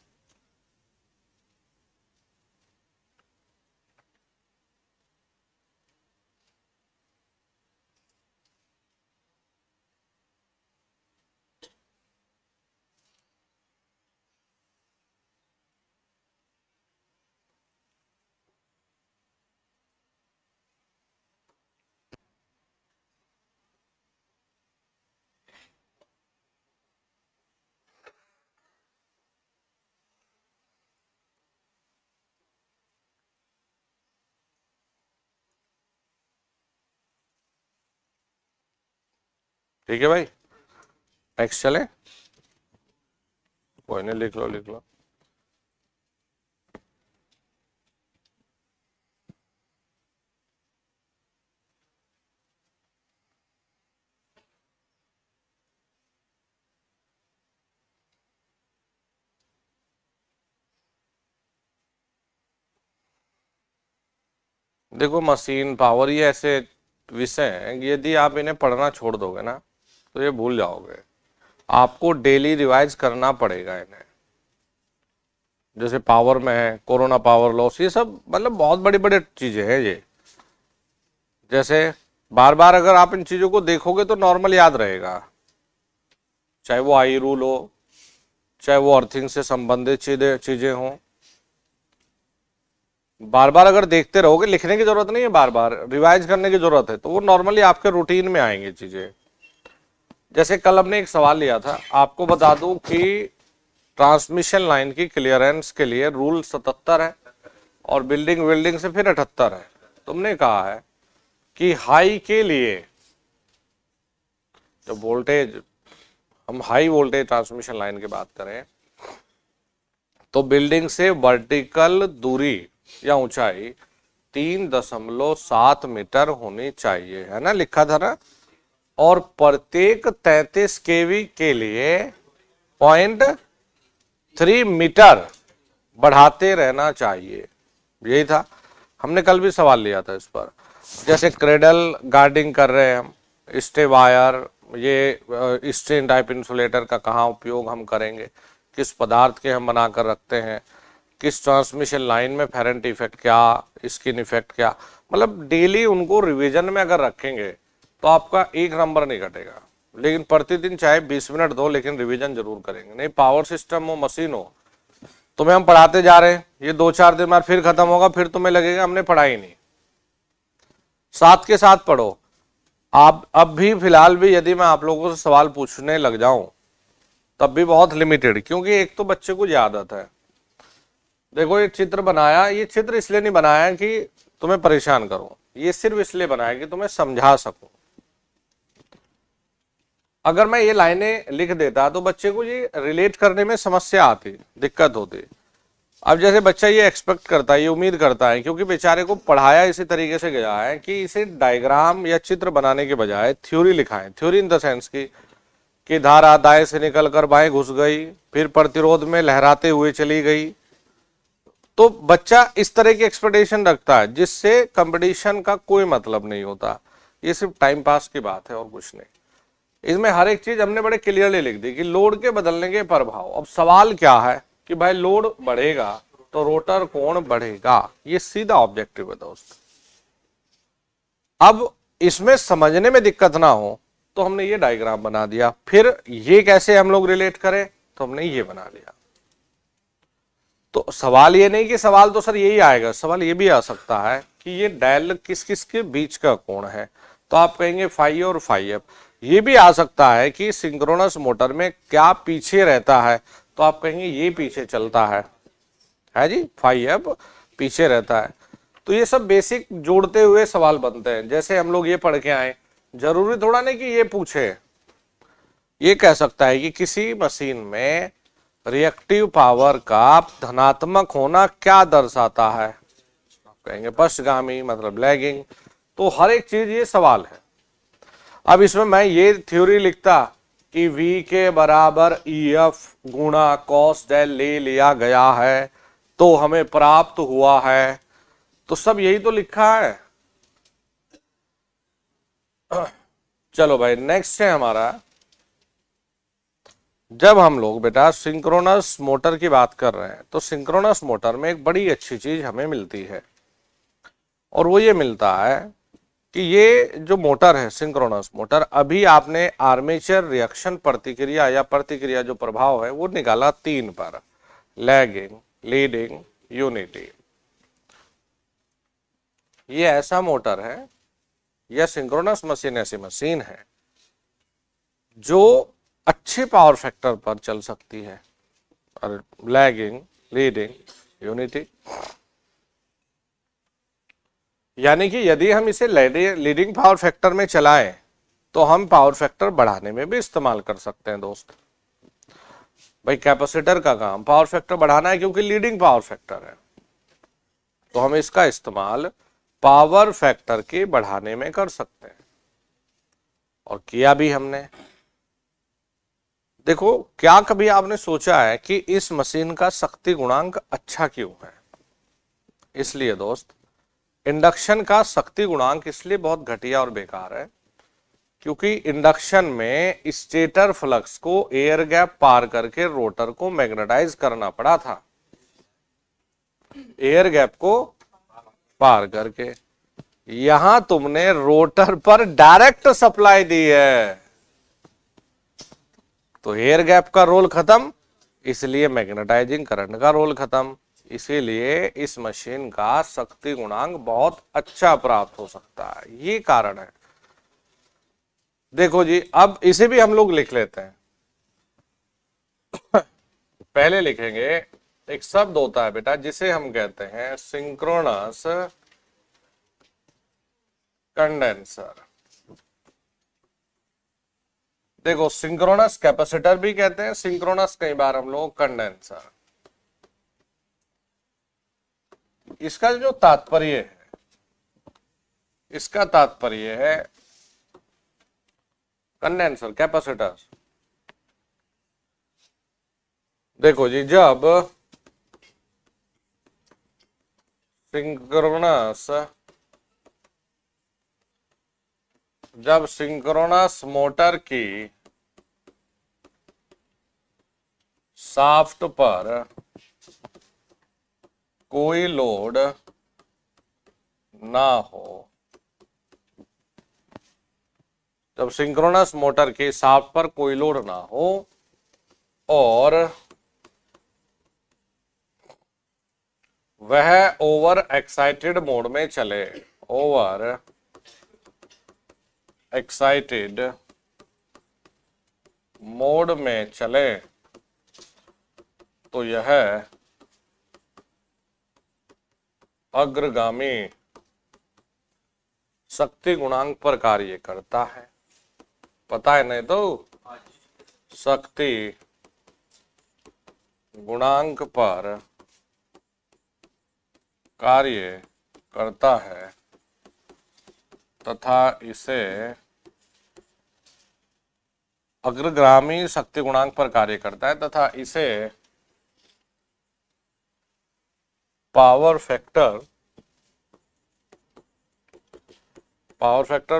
ठीक है भाई, नेक्स्ट चले। कोई नहीं, लिख लो लिख लो। देखो, मशीन पावर ये ऐसे विषय हैं कि यदि आप इन्हें पढ़ना छोड़ दोगे ना तो ये भूल जाओगे। आपको डेली रिवाइज करना पड़ेगा इन्हें। जैसे पावर में है कोरोना पावर लॉस, ये सब मतलब बहुत बड़ी बड़ी चीजें हैं ये। जैसे बार बार अगर आप इन चीजों को देखोगे तो नॉर्मल याद रहेगा, चाहे वो आई रूल हो, चाहे वो अर्थिंग से संबंधित चीजें हों। बार बार अगर देखते रहोगे, लिखने की जरूरत नहीं है, बार बार रिवाइज करने की जरूरत है, तो वो नॉर्मली आपके रूटीन में आएंगी चीजें। जैसे कल हमने एक सवाल लिया था, आपको बता दूं कि ट्रांसमिशन लाइन की क्लियरेंस के लिए रूल 77 है और बिल्डिंग वेल्डिंग से फिर 78 है। तुमने कहा है कि हाई के लिए जो वोल्टेज, हम हाई वोल्टेज ट्रांसमिशन लाइन की बात करें तो बिल्डिंग से वर्टिकल दूरी या ऊंचाई 3.7 मीटर होनी चाहिए, है ना, लिखा था ना। और प्रत्येक 33 केवी के लिए 0.3 मीटर बढ़ाते रहना चाहिए, यही था। हमने कल भी सवाल लिया था इस पर। जैसे क्रेडल गार्डिंग कर रहे हैं हम, स्टे वायर, ये स्ट्रेन टाइप इंसुलेटर का कहाँ उपयोग हम करेंगे, किस पदार्थ के हम बनाकर रखते हैं, किस ट्रांसमिशन लाइन में फेरेंट इफेक्ट क्या, स्किन इफेक्ट क्या, मतलब डेली उनको रिवीजन में अगर रखेंगे तो आपका एक नंबर नहीं घटेगा। लेकिन प्रतिदिन चाहे 20 मिनट दो, लेकिन रिवीजन जरूर करेंगे। नहीं, पावर सिस्टम हो, मशीन हो, तुम्हें हम पढ़ाते जा रहे हैं, ये 2-4 दिन बाद फिर खत्म होगा, फिर तुम्हें लगेगा हमने पढ़ाई नहीं। साथ के साथ पढ़ो। आप अब भी फिलहाल भी यदि मैं आप लोगों से सवाल पूछने लग जाऊं तब भी बहुत लिमिटेड, क्योंकि एक तो बच्चे को ये आदत है, देखो ये चित्र बनाया, ये चित्र इसलिए नहीं बनाया कि तुम्हें परेशान करूं, ये सिर्फ इसलिए बनाया कि तुम्हें समझा सकूं। अगर मैं ये लाइनें लिख देता तो बच्चे को ये रिलेट करने में समस्या आती, दिक्कत होती। अब जैसे बच्चा ये एक्सपेक्ट करता है, ये उम्मीद करता है, क्योंकि बेचारे को पढ़ाया इसी तरीके से गया है कि इसे डायग्राम या चित्र बनाने के बजाय थ्योरी लिखाएं। थ्योरी इन द सेंस कि धारा दाएं से निकलकर बाएं घुस गई, फिर प्रतिरोध में लहराते हुए चली गई। तो बच्चा इस तरह की एक्सपेक्टेशन रखता है, जिससे कंपटीशन का कोई मतलब नहीं होता। ये सिर्फ टाइम पास की बात है और कुछ नहीं। इसमें हर एक चीज हमने बड़े क्लियरली लिख दी कि लोड के बदलने के प्रभाव। अब सवाल क्या है कि भाई लोड बढ़ेगा तो रोटर कोण बढ़ेगा, ये सीधा ऑब्जेक्टिव है दोस्त। अब इसमें समझने में दिक्कत ना हो तो हमने ये डायग्राम बना दिया, फिर ये कैसे हम लोग रिलेट करें तो हमने ये बना लिया। तो सवाल ये नहीं कि सवाल तो सर यही आएगा, सवाल ये भी आ सकता है कि ये डेल किस किस के बीच का कोण है, तो आप कहेंगे फाई और फाई एफ। ये भी आ सकता है कि सिंक्रोनस मोटर में क्या पीछे रहता है, तो आप कहेंगे ये पीछे चलता है जी, 5F पीछे रहता है। तो ये सब बेसिक जोड़ते हुए सवाल बनते हैं। जैसे हम लोग ये पढ़ के आए, जरूरी थोड़ा नहीं कि ये पूछे, ये कह सकता है कि किसी मशीन में रिएक्टिव पावर का धनात्मक होना क्या दर्शाता है, आप कहेंगे पश्चगामी मतलब लैगिंग। तो हर एक चीज ये सवाल है। अब इसमें मैं ये थ्योरी लिखता कि V के बराबर EF गुणा कॉस डेल ले लिया गया है तो हमें प्राप्त हुआ है, तो सब यही तो लिखा है। चलो भाई नेक्स्ट है हमारा, जब हम लोग बेटा सिंक्रोनस मोटर की बात कर रहे हैं तो सिंक्रोनस मोटर में एक बड़ी अच्छी चीज हमें मिलती है, और वो ये मिलता है कि ये जो मोटर है सिंक्रोनस मोटर, अभी आपने आर्मेचर रिएक्शन प्रतिक्रिया या प्रतिक्रिया जो प्रभाव है वो निकाला 3 पर, लैगिंग, लीडिंग, यूनिटी। ये ऐसा मोटर है या सिंक्रोनस मशीन ऐसी मशीन है जो अच्छे पावर फैक्टर पर चल सकती है, और लैगिंग, लीडिंग, यूनिटी। यानी कि यदि हम इसे लीडिंग पावर फैक्टर में चलाएं तो हम पावर फैक्टर बढ़ाने में भी इस्तेमाल कर सकते हैं दोस्त। भाई कैपेसिटर का काम पावर फैक्टर बढ़ाना है क्योंकि लीडिंग पावर फैक्टर है, तो हम इसका इस्तेमाल पावर फैक्टर के बढ़ाने में कर सकते हैं, और किया भी हमने। देखो, क्या कभी आपने सोचा है कि इस मशीन का शक्ति गुणांक अच्छा क्यों है? इसलिए दोस्त, इंडक्शन का शक्ति गुणांक इसलिए बहुत घटिया और बेकार है क्योंकि इंडक्शन में स्टेटर फ्लक्स को एयर गैप पार करके रोटर को मैग्नेटाइज करना पड़ा था, एयर गैप को पार करके। यहां तुमने रोटर पर डायरेक्ट सप्लाई दी है, तो एयर गैप का रोल खत्म, इसलिए मैग्नेटाइजिंग करंट का रोल खत्म। इसीलिए इस मशीन का शक्ति गुणांक बहुत अच्छा प्राप्त हो सकता है, ये कारण है। देखो जी, अब इसे भी हम लोग लिख लेते हैं। पहले लिखेंगे, एक शब्द होता है बेटा जिसे हम कहते हैं सिंक्रोनस कंडेंसर। देखो, सिंक्रोनस कैपेसिटर भी कहते हैं, सिंक्रोनस कई बार हम लोग कंडेंसर। इसका जो तात्पर्य है, इसका तात्पर्य है कंडेंसर कैपेसिटर। देखो जी, जब सिंक्रोनस मोटर की शाफ्ट पर कोई लोड ना हो, जब सिंक्रोनस मोटर के शाफ्ट पर कोई लोड ना हो और वह ओवर एक्साइटेड मोड में चले, ओवर एक्साइटेड मोड में चले, तो यह अग्रगामी शक्ति गुणांक पर कार्य करता है। पता है नहीं तो? शक्ति गुणांक पर कार्य करता है तथा इसे अग्रगामी शक्ति गुणांक पर कार्य करता है तथा इसे पावर फैक्टर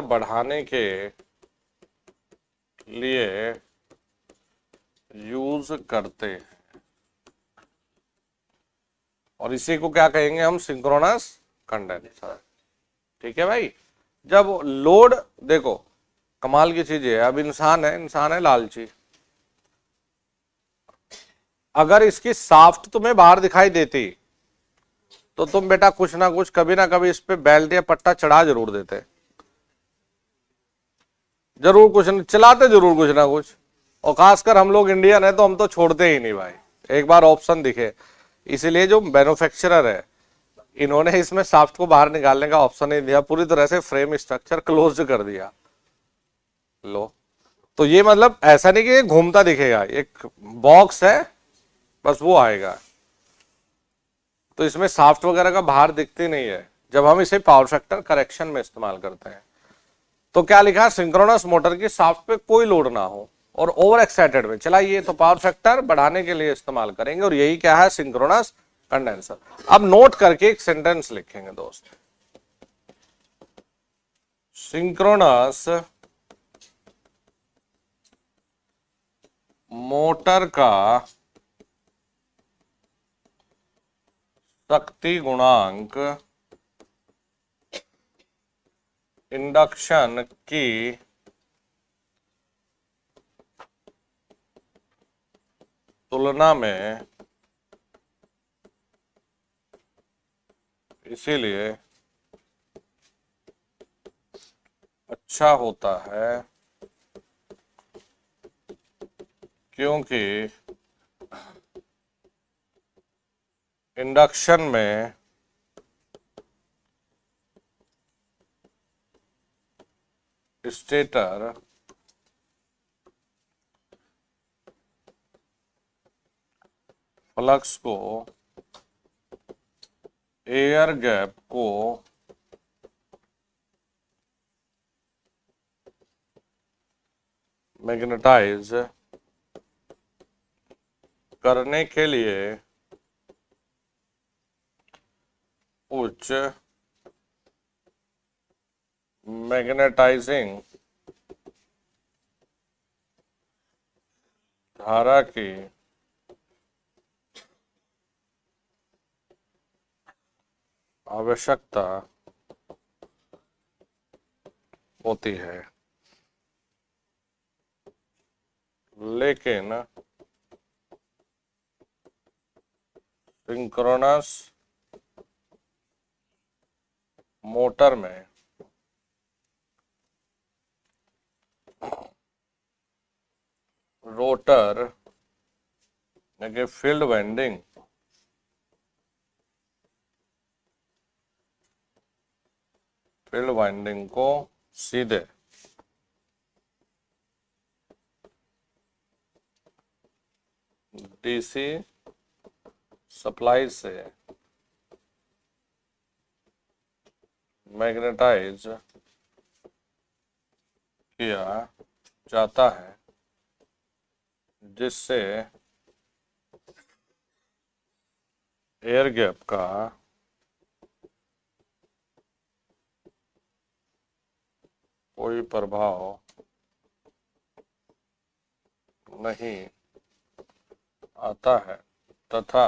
बढ़ाने के लिए यूज करते हैं, और इसी को क्या कहेंगे हम? Synchronous condenser. ठीक है भाई। जब लोड, देखो कमाल की चीज है, अब इंसान है लालची। अगर इसकी शाफ्ट तुम्हें बाहर दिखाई देती तो तुम बेटा कुछ ना कुछ, कभी ना कभी इस पे बेल्ट या पट्टा चढ़ा जरूर देते। जरूर कुछ न चलाते, जरूर कुछ ना कुछ। और खासकर हम लोग इंडियन है तो हम तो छोड़ते ही नहीं भाई, एक बार ऑप्शन दिखे। इसीलिए जो मैन्युफैक्चरर है इन्होंने इसमें शाफ्ट को बाहर निकालने का ऑप्शन ही दिया, पूरी तरह से फ्रेम स्ट्रक्चर क्लोज कर दिया। लो, तो ये मतलब ऐसा नहीं कि ये घूमता दिखेगा, एक बॉक्स है बस वो आएगा। तो इसमें शाफ्ट वगैरह का बाहर दिखती नहीं है जब हम इसे पावर फैक्टर करेक्शन में इस्तेमाल करते हैं। तो क्या लिखा है, सिंक्रोनस मोटर की शाफ्ट पे कोई लोड ना हो और ओवर एक्साइटेड में चलाइए तो पावर फैक्टर बढ़ाने के लिए इस्तेमाल करेंगे, और यही क्या है, सिंक्रोनस कंडेंसर। अब नोट करके एक सेंटेंस लिखेंगे दोस्त, सिंक्रोनस मोटर का शक्ति गुणांक इंडक्शन की तुलना में इसीलिए अच्छा होता है क्योंकि इंडक्शन में स्टेटर फ्लक्स को एयर गैप को मैग्नेटाइज करने के लिए उच्च मैग्नेटाइजिंग धारा की आवश्यकता होती है, लेकिन सिंक्रोनस मोटर में रोटर यानी फील्ड वाइंडिंग को सीधे डीसी सप्लाई से मैग्नेटाइज किया जाता है, जिससे एयर गैप का कोई प्रभाव नहीं आता है तथा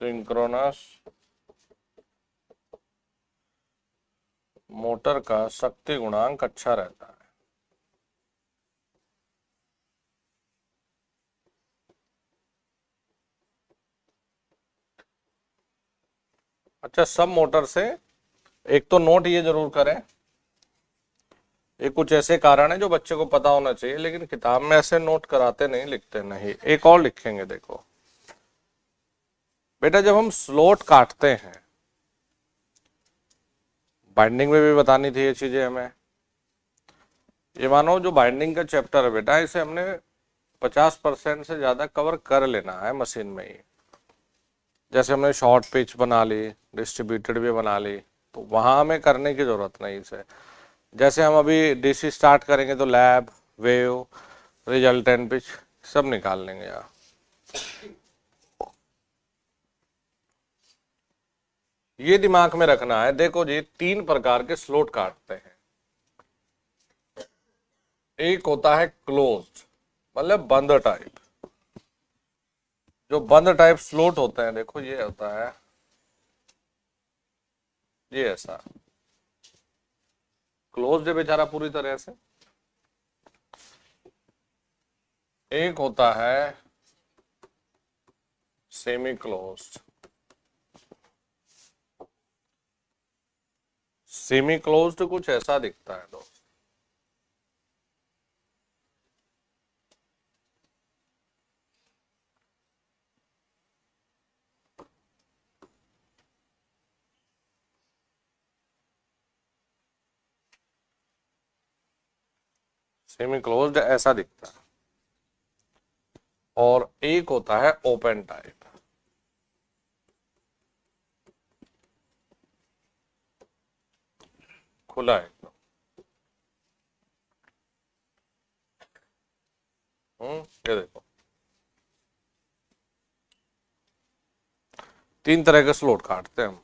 सिंक्रोनस मोटर का शक्ति गुणांक अच्छा रहता है। अच्छा, सब मोटर से एक तो नोट ये जरूर करें, ये कुछ ऐसे कारण है जो बच्चे को पता होना चाहिए, लेकिन किताब में ऐसे नोट कराते नहीं, लिखते नहीं। एक और लिखेंगे, देखो बेटा, जब हम स्लॉट काटते हैं, बाइंडिंग में भी बतानी थी ये चीजें हमें। ये मानो जो बाइंडिंग का चैप्टर है बेटा, इसे हमने 50% से ज्यादा कवर कर लेना है मशीन में ही। जैसे हमने शॉर्ट पिच बना ली, डिस्ट्रीब्यूटेड भी बना ली, तो वहां हमें करने की जरूरत नहीं इसे। जैसे हम अभी डीसी स्टार्ट करेंगे तो लैब, वेव, रिजल्टेंट पिच सब निकाल लेंगे यार। ये दिमाग में रखना है। देखो जी, 3 प्रकार के स्लॉट काटते हैं। एक होता है क्लोज्ड, मतलब बंद टाइप। जो बंद टाइप स्लॉट होते हैं, देखो ये होता है, ये ऐसा क्लोज्ड है बेचारा पूरी तरह से। एक होता है सेमी क्लोज्ड। सेमी क्लोज्ड कुछ ऐसा दिखता है दोस्त। सेमी क्लोज्ड ऐसा दिखता है, और एक होता है ओपन टाइप। खुला है एकदम। ये देखो, तीन तरह के स्लॉट काटते हैं हम।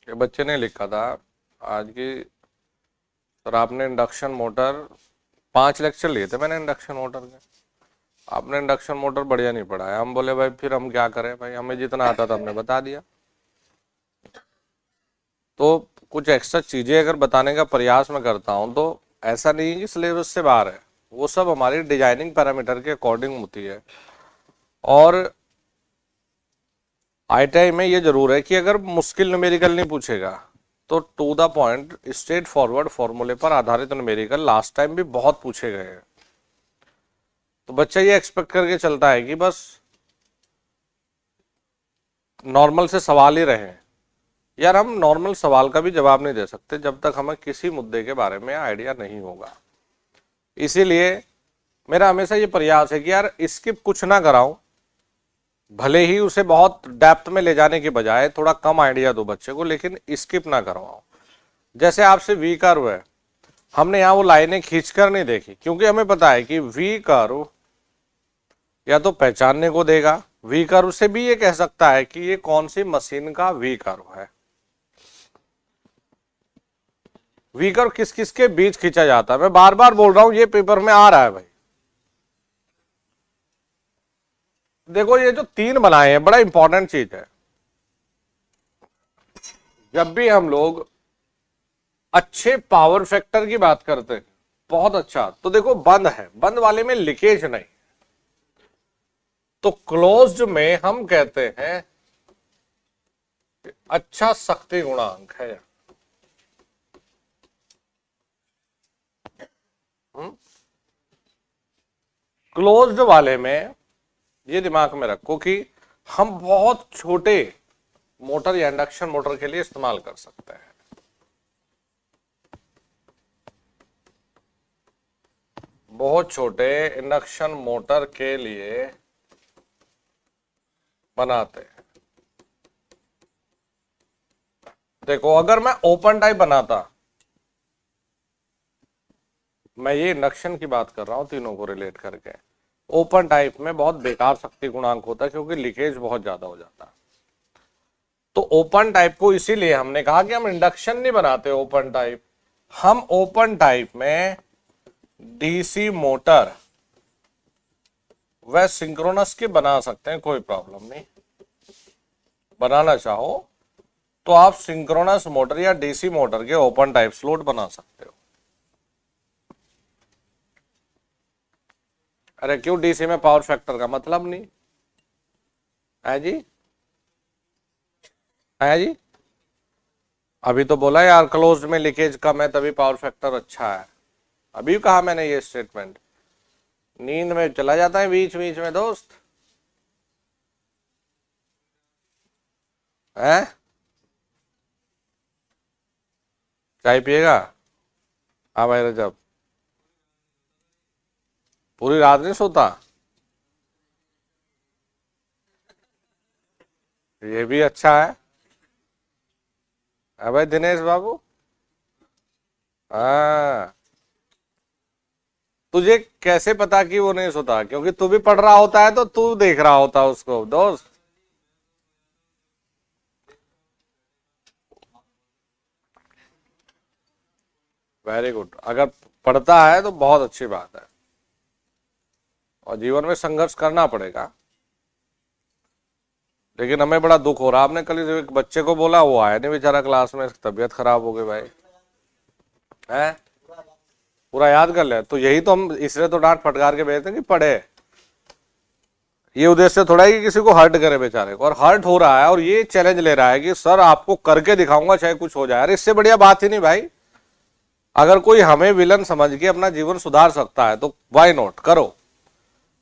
ये बच्चे ने लिखा था आज की, सर आपने इंडक्शन मोटर 5 लेक्चर लिए थे मैंने इंडक्शन मोटर के, आपने इंडक्शन मोटर बढ़िया नहीं पढ़ाया। हम बोले भाई फिर हम क्या करें भाई, हमें जितना आता था हमने बता दिया। तो कुछ एक्स्ट्रा चीजें अगर बताने का प्रयास मैं करता हूं तो ऐसा नहीं है कि सिलेबस से बाहर है, वो सब हमारी डिजाइनिंग पैरामीटर के अकॉर्डिंग होती है। और आईटीआई में ये जरूर है कि अगर मुश्किल न्यूमेरिकल नहीं पूछेगा तो to the point straightforward फॉर्मूले पर आधारित न्यूमेरिकल लास्ट टाइम भी बहुत पूछे गए हैं। तो बच्चा ये एक्सपेक्ट करके चलता है कि बस नॉर्मल से सवाल ही रहे। यार हम नॉर्मल सवाल का भी जवाब नहीं दे सकते जब तक हमें किसी मुद्दे के बारे में आइडिया नहीं होगा। इसीलिए मेरा हमेशा ये प्रयास है कि यार स्किप कुछ ना कराऊं, भले ही उसे बहुत डेप्थ में ले जाने के बजाय थोड़ा कम आइडिया दो बच्चे को, लेकिन स्किप ना करवाओ। जैसे आपसे वी कर्व है, हमने यहाँ वो लाइनें खींचकर नहीं देखी क्योंकि हमें पता है कि वी कर्व या तो पहचानने को देगा, वी कर्व से भी ये कह सकता है कि ये कौन सी मशीन का वी कर्व है। वी कर्व किस किस के बीच खींचा जाता है, मैं बार बार बोल रहा हूं, ये पेपर में आ रहा है भाई। देखो ये जो 3 बनाए हैं बड़ा इंपॉर्टेंट चीज है। जब भी हम लोग अच्छे पावर फैक्टर की बात करते हैं, बहुत अच्छा, तो देखो बंद है, बंद वाले में लीकेज नहीं, तो क्लोज्ड में हम कहते हैं अच्छा शक्ति गुणांक है। क्लोज्ड वाले में ये दिमाग में रखो कि हम बहुत छोटे मोटर या इंडक्शन मोटर के लिए इस्तेमाल कर सकते हैं। बहुत छोटे इंडक्शन मोटर के लिए बनाते हैं। देखो अगर मैं ओपन टाइप बनाता, मैं ये इंडक्शन की बात कर रहा हूं तीनों को रिलेट करके, ओपन टाइप में बहुत बेकार शक्ति गुणांक होता है क्योंकि लीकेज बहुत ज्यादा हो जाता है। तो ओपन टाइप को इसीलिए हमने कहा कि हम इंडक्शन नहीं बनाते ओपन टाइप, हम ओपन टाइप में डीसी मोटर व सिंक्रोनस के बना सकते हैं, कोई प्रॉब्लम नहीं। बनाना चाहो तो आप सिंक्रोनस मोटर या डीसी मोटर के ओपन टाइप स्लॉट बना सकते हो। अरे क्यों, डीसी में पावर फैक्टर का मतलब नहीं है जी, है जी। अभी तो बोला यार क्लोज्ड में लीकेज कम है तभी पावर फैक्टर अच्छा है, अभी कहा मैंने ये स्टेटमेंट। नींद में चला जाता है बीच बीच में दोस्त, है। चाय पिएगा? हाँ भाई रजब, पूरी रात नहीं सोता? ये भी अच्छा है। हाँ भाई दिनेश बाबू, हाँ। तुझे कैसे पता कि वो नहीं सोता? क्योंकि तू भी पढ़ रहा होता है तो तू देख रहा होता उसको दोस्त। वेरी गुड, अगर पढ़ता है तो बहुत अच्छी बात है, और जीवन में संघर्ष करना पड़ेगा। लेकिन हमें बड़ा दुख हो रहा, आपने कल एक बच्चे को बोला, वो आया नहीं बेचारा क्लास में, तबीयत खराब हो गई भाई है। पूरा याद कर ले, तो यही तो हम इसलिए तो डांट फटकार के भेजते हैं कि पढ़े। ये उद्देश्य थोड़ा है कि किसी को हर्ट करे बेचारे को, और हर्ट हो रहा है और ये चैलेंज ले रहा है कि सर आपको करके दिखाऊंगा चाहे कुछ हो जाए। अरे इससे बढ़िया बात ही नहीं भाई। अगर कोई हमें विलन समझ के अपना जीवन सुधार सकता है तो वाई नॉट, करो।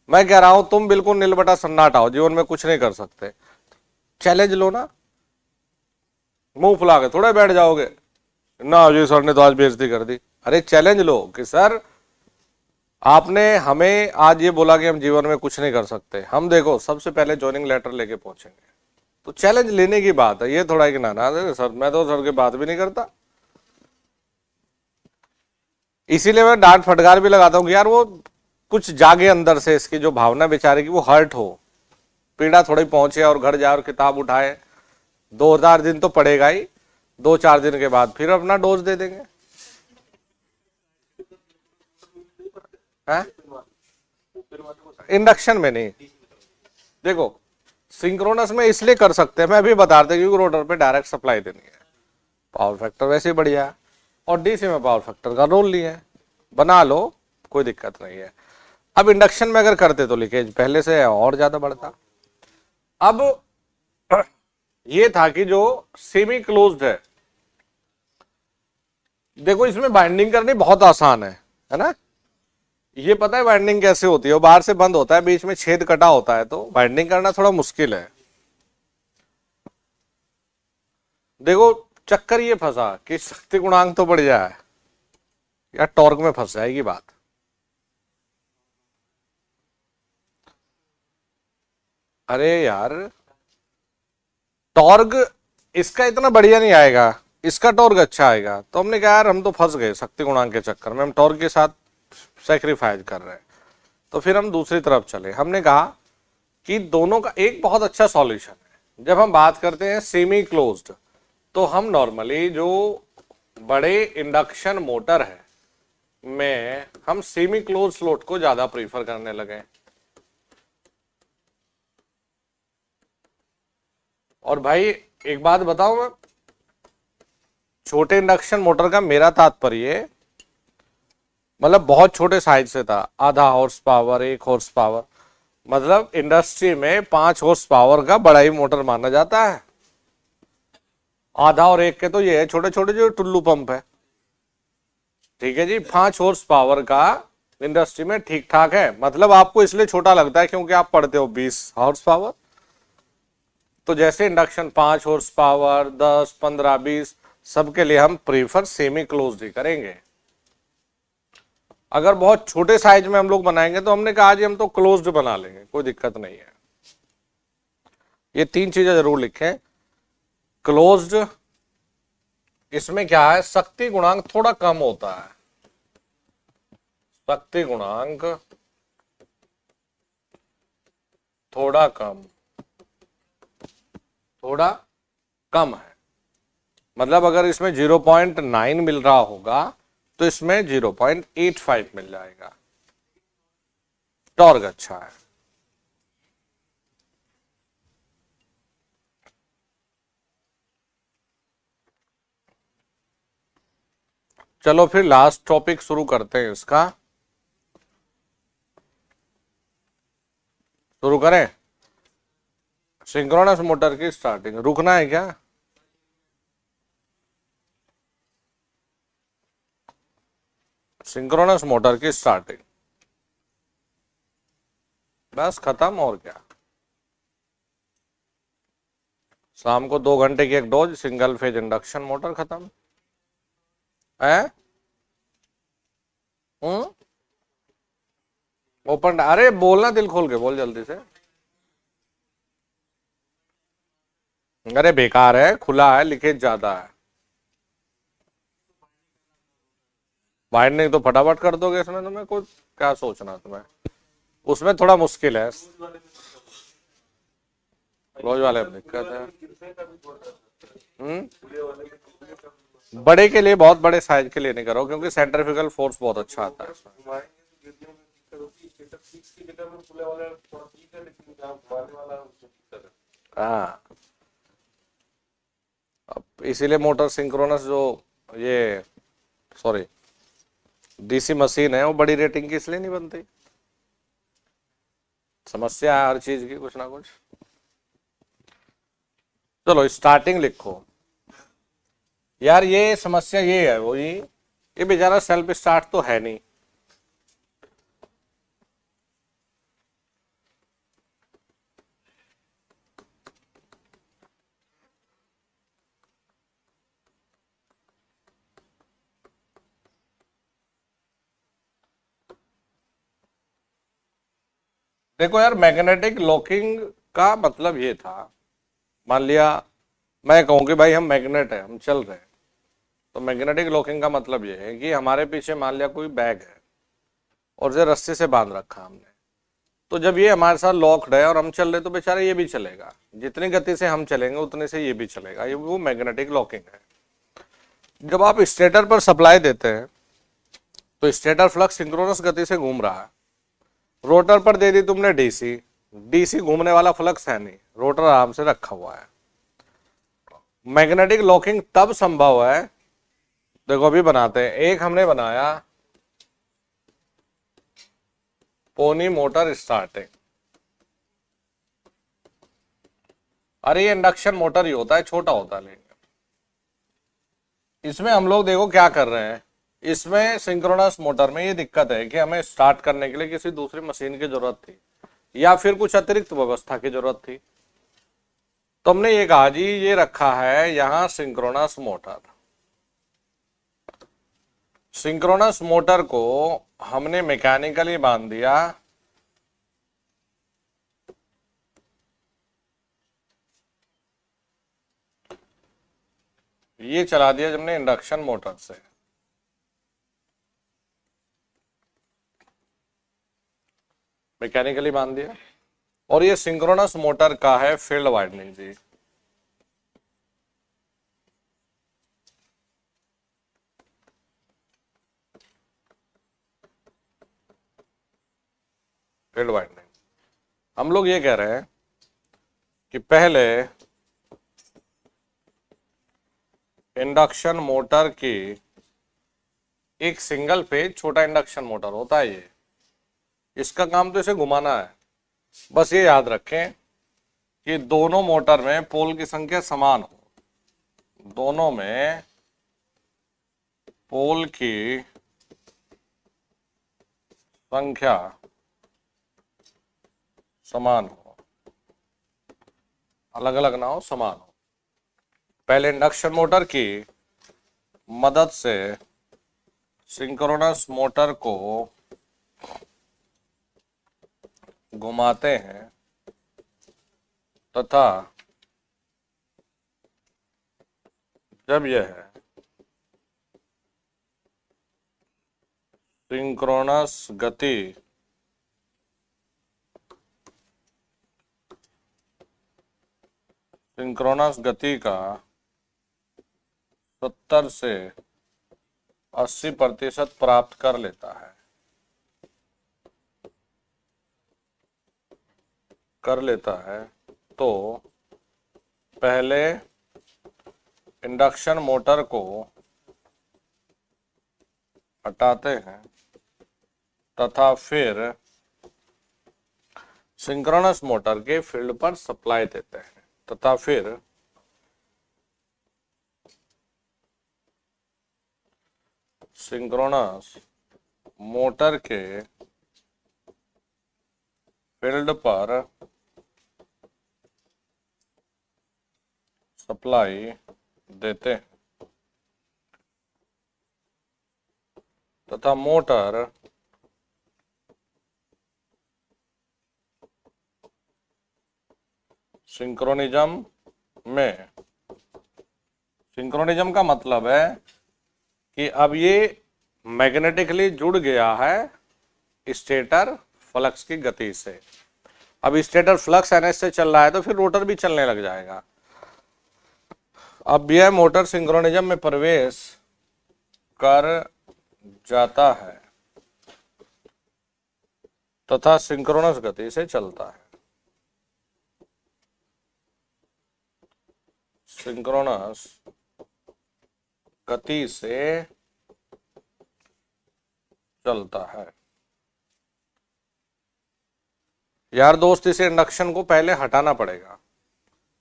मैं कह रहा हूं तुम बिल्कुल नीलबटा सन्नाटा हो, जीवन में कुछ नहीं कर सकते, चैलेंज लो ना, मुंह फुला के थोड़े बैठ जाओगे ना जी सर ने तो आज बेइज्जती कर दी। अरे चैलेंज लो कि सर आपने हमें आज ये बोला कि हम जीवन में कुछ नहीं कर सकते, हम देखो सबसे पहले ज्वाइनिंग लेटर लेके पहुंचेंगे। तो चैलेंज लेने की बात है, ये थोड़ा कि ना सर मैं तो सर की बात भी नहीं करता। इसीलिए मैं डांट फटकार भी लगाता हूँ कि यार वो कुछ जागे अंदर से, इसकी जो भावना बेचारे की वो हर्ट हो, पीड़ा थोड़ी पहुंचे और घर जाए और किताब उठाए। 2-4 दिन तो पड़ेगा ही, 2-4 दिन के बाद फिर अपना डोज दे देंगे। इंडक्शन में नहीं, देखो सिंक्रोनस में इसलिए कर सकते हैं, मैं अभी बता रहा क्योंकि रोटर पे डायरेक्ट सप्लाई देनी है, पावर फैक्टर वैसे ही बढ़िया है, और डीसी में पावर फैक्टर का रोल नहीं है, बना लो कोई दिक्कत नहीं है। अब इंडक्शन में अगर करते तो लीकेज पहले से और ज्यादा बढ़ता। अब ये था कि जो सेमी क्लोज्ड है, देखो इसमें बाइंडिंग करनी बहुत आसान है ना। ये पता है बाइंडिंग कैसे होती है, वो बाहर से बंद होता है, बीच में छेद कटा होता है, तो बाइंडिंग करना थोड़ा मुश्किल है। देखो चक्कर ये फंसा कि शक्ति गुणांक तो बढ़ जाए या टॉर्क में फंस जाएगी बात। अरे यार टॉर्क इसका इतना बढ़िया नहीं आएगा, इसका टॉर्क अच्छा आएगा। तो हमने कहा यार हम तो फंस गए शक्ति गुणांक के चक्कर में, हम टॉर्क के साथ सैक्रिफाइस कर रहे हैं। तो फिर हम दूसरी तरफ चले, हमने कहा कि दोनों का एक बहुत अच्छा सॉल्यूशन है। जब हम बात करते हैं सेमी क्लोज्ड, तो हम नॉर्मली जो बड़े इंडक्शन मोटर है में हम सेमी क्लोज स्लॉट को ज्यादा प्रीफर करने लगे। और भाई एक बात बताऊं मैं, छोटे इंडक्शन मोटर का मेरा तात्पर्य मतलब बहुत छोटे साइज से था, आधा हॉर्स पावर, 1 हॉर्स पावर, मतलब इंडस्ट्री में 5 हॉर्स पावर का बड़ा ही मोटर माना जाता है। आधा और 1 के तो ये है छोटे छोटे जो टुल्लू पंप है, ठीक है जी। 5 हॉर्स पावर का इंडस्ट्री में ठीक ठाक है, मतलब आपको इसलिए छोटा लगता है क्योंकि आप पढ़ते हो 20 हॉर्स पावर। तो जैसे इंडक्शन 5 हॉर्स पावर, 10, 15, 20 सबके लिए हम प्रीफर सेमी क्लोज्ड ही करेंगे। अगर बहुत छोटे साइज में हम लोग बनाएंगे तो हमने कहा जी हम तो क्लोज्ड बना लेंगे, कोई दिक्कत नहीं है। ये 3 चीजें जरूर लिखें। क्लोज्ड, इसमें क्या है, शक्ति गुणांक थोड़ा कम होता है, शक्ति गुणांक थोड़ा कम है। मतलब अगर इसमें 0.9 मिल रहा होगा तो इसमें 0.85 मिल जाएगा। टॉर्क अच्छा है। चलो फिर लास्ट टॉपिक शुरू करते हैं इसका, शुरू करें। सिंक्रोनस मोटर की स्टार्टिंग, रुकना है क्या? सिंक्रोनस मोटर की स्टार्टिंग बस खत्म, और क्या। शाम को 2 घंटे की एक dose, single phase induction motor, खत्म है। ओपन, अरे बोलना, दिल खोल के बोल जल्दी से। अरे बेकार है, खुला है, लीकेज ज्यादा है। बाइंडिंग तो फटाफट कर दोगे इसमें, तुम्हें कुछ क्या सोचना तुम्हें, उसमें थोड़ा मुश्किल है। क्लोज वाले में दिक्कत है। बड़े के लिए, बहुत बड़े साइज के लिए नहीं करो क्योंकि सेंट्रीफ्यूगल फोर्स बहुत अच्छा आता है इसमें। हाँ, अब इसीलिए मोटर सिंक्रोनस जो ये सॉरी डीसी मशीन है वो बड़ी रेटिंग की इसलिए नहीं बनती। समस्या है हर चीज की कुछ ना कुछ। चलो स्टार्टिंग लिखो। यार ये समस्या ये है वो ये बेचारा सेल्फ स्टार्ट तो है नहीं। देखो यार, मैग्नेटिक लॉकिंग का मतलब ये था, मान लिया मैं कहूँ कि भाई हम मैग्नेट है, हम चल रहे हैं, तो मैग्नेटिक लॉकिंग का मतलब ये है कि हमारे पीछे मान लिया कोई बैग है और जो रस्सी से बांध रखा हमने, तो जब ये हमारे साथ लॉक्ड है और हम चल रहे तो बेचारा ये भी चलेगा, जितनी गति से हम चलेंगे उतने से ये भी चलेगा, ये वो मैग्नेटिक लॉकिंग है। जब आप स्टेटर पर सप्लाई देते हैं तो स्टेटर फ्लक्स सिंक्रोनस गति से घूम रहा है, रोटर पर दे दी तुमने डीसी, डीसी घूमने वाला फ्लक्स है नहीं, रोटर आराम से रखा हुआ है। मैग्नेटिक लॉकिंग तब संभव है, देखो अभी बनाते हैं, एक हमने बनाया पोनी मोटर स्टार्टिंग। अरे ये इंडक्शन मोटर ही होता है, छोटा होता है, लेकिन इसमें हम लोग देखो क्या कर रहे हैं, इसमें सिंक्रोनस मोटर में ये दिक्कत है कि हमें स्टार्ट करने के लिए किसी दूसरी मशीन की जरूरत थी या फिर कुछ अतिरिक्त व्यवस्था की जरूरत थी। तो हमने ये कहा जी ये रखा है यहां सिंक्रोनस मोटर। सिंक्रोनस मोटर को हमने मैकेनिकली बांध दिया ये चला दिया हमने इंडक्शन मोटर से, मैकेनिकली बांध दिया। और ये सिंक्रोनस मोटर का है फील्ड वाइंडिंग जी। फील्ड वाइंडिंग हम लोग ये कह रहे हैं कि पहले इंडक्शन मोटर की एक सिंगल फेज छोटा इंडक्शन मोटर होता है ये, इसका काम तो इसे घुमाना है। बस ये याद रखें कि दोनों मोटर में पोल की संख्या समान हो, दोनों में पोल की संख्या समान हो, अलग अलग ना हो, समान हो। पहले इंडक्शन मोटर की मदद से सिंक्रोनस मोटर को घुमाते हैं तथा जब यह सिंक्रोनस गति का 70 से 80% प्राप्त कर लेता है तो पहले इंडक्शन मोटर को हटाते हैं तथा फिर सिंक्रोनस मोटर के फील्ड पर सप्लाई देते हैं तथा फिर सिंक्रोनस मोटर के फील्ड पर सप्लाई देते हैं तथा मोटर सिंक्रोनिज्म में, सिंक्रोनिज्म का मतलब है कि अब ये मैग्नेटिकली जुड़ गया है स्टेटर फ्लक्स की गति से। अब स्टेटर फ्लक्स एनएस से चल रहा है तो फिर रोटर भी चलने लग जाएगा। अब यह मोटर सिंक्रोनिज्म में प्रवेश कर जाता है तथा सिंक्रोनस गति से चलता है। सिंक्रोनस गति से चलता है। यार दोस्त, इस इंडक्शन को पहले हटाना पड़ेगा,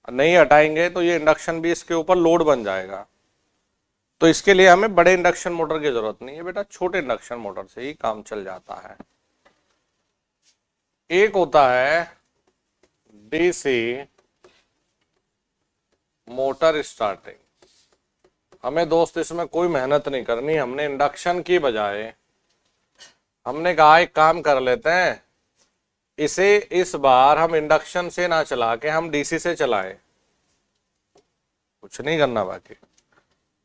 नहीं हटाएंगे तो ये इंडक्शन भी इसके ऊपर लोड बन जाएगा। तो इसके लिए हमें बड़े इंडक्शन मोटर की जरूरत नहीं है बेटा, छोटे इंडक्शन मोटर से ही काम चल जाता है। एक होता है डीसी मोटर स्टार्टिंग। हमें दोस्त इसमें कोई मेहनत नहीं करनी, हमने इंडक्शन की बजाय हमने कहा एक काम कर लेते हैं, इसे इस बार हम इंडक्शन से ना चला के हम डीसी से चलाएं। कुछ नहीं करना, बाकी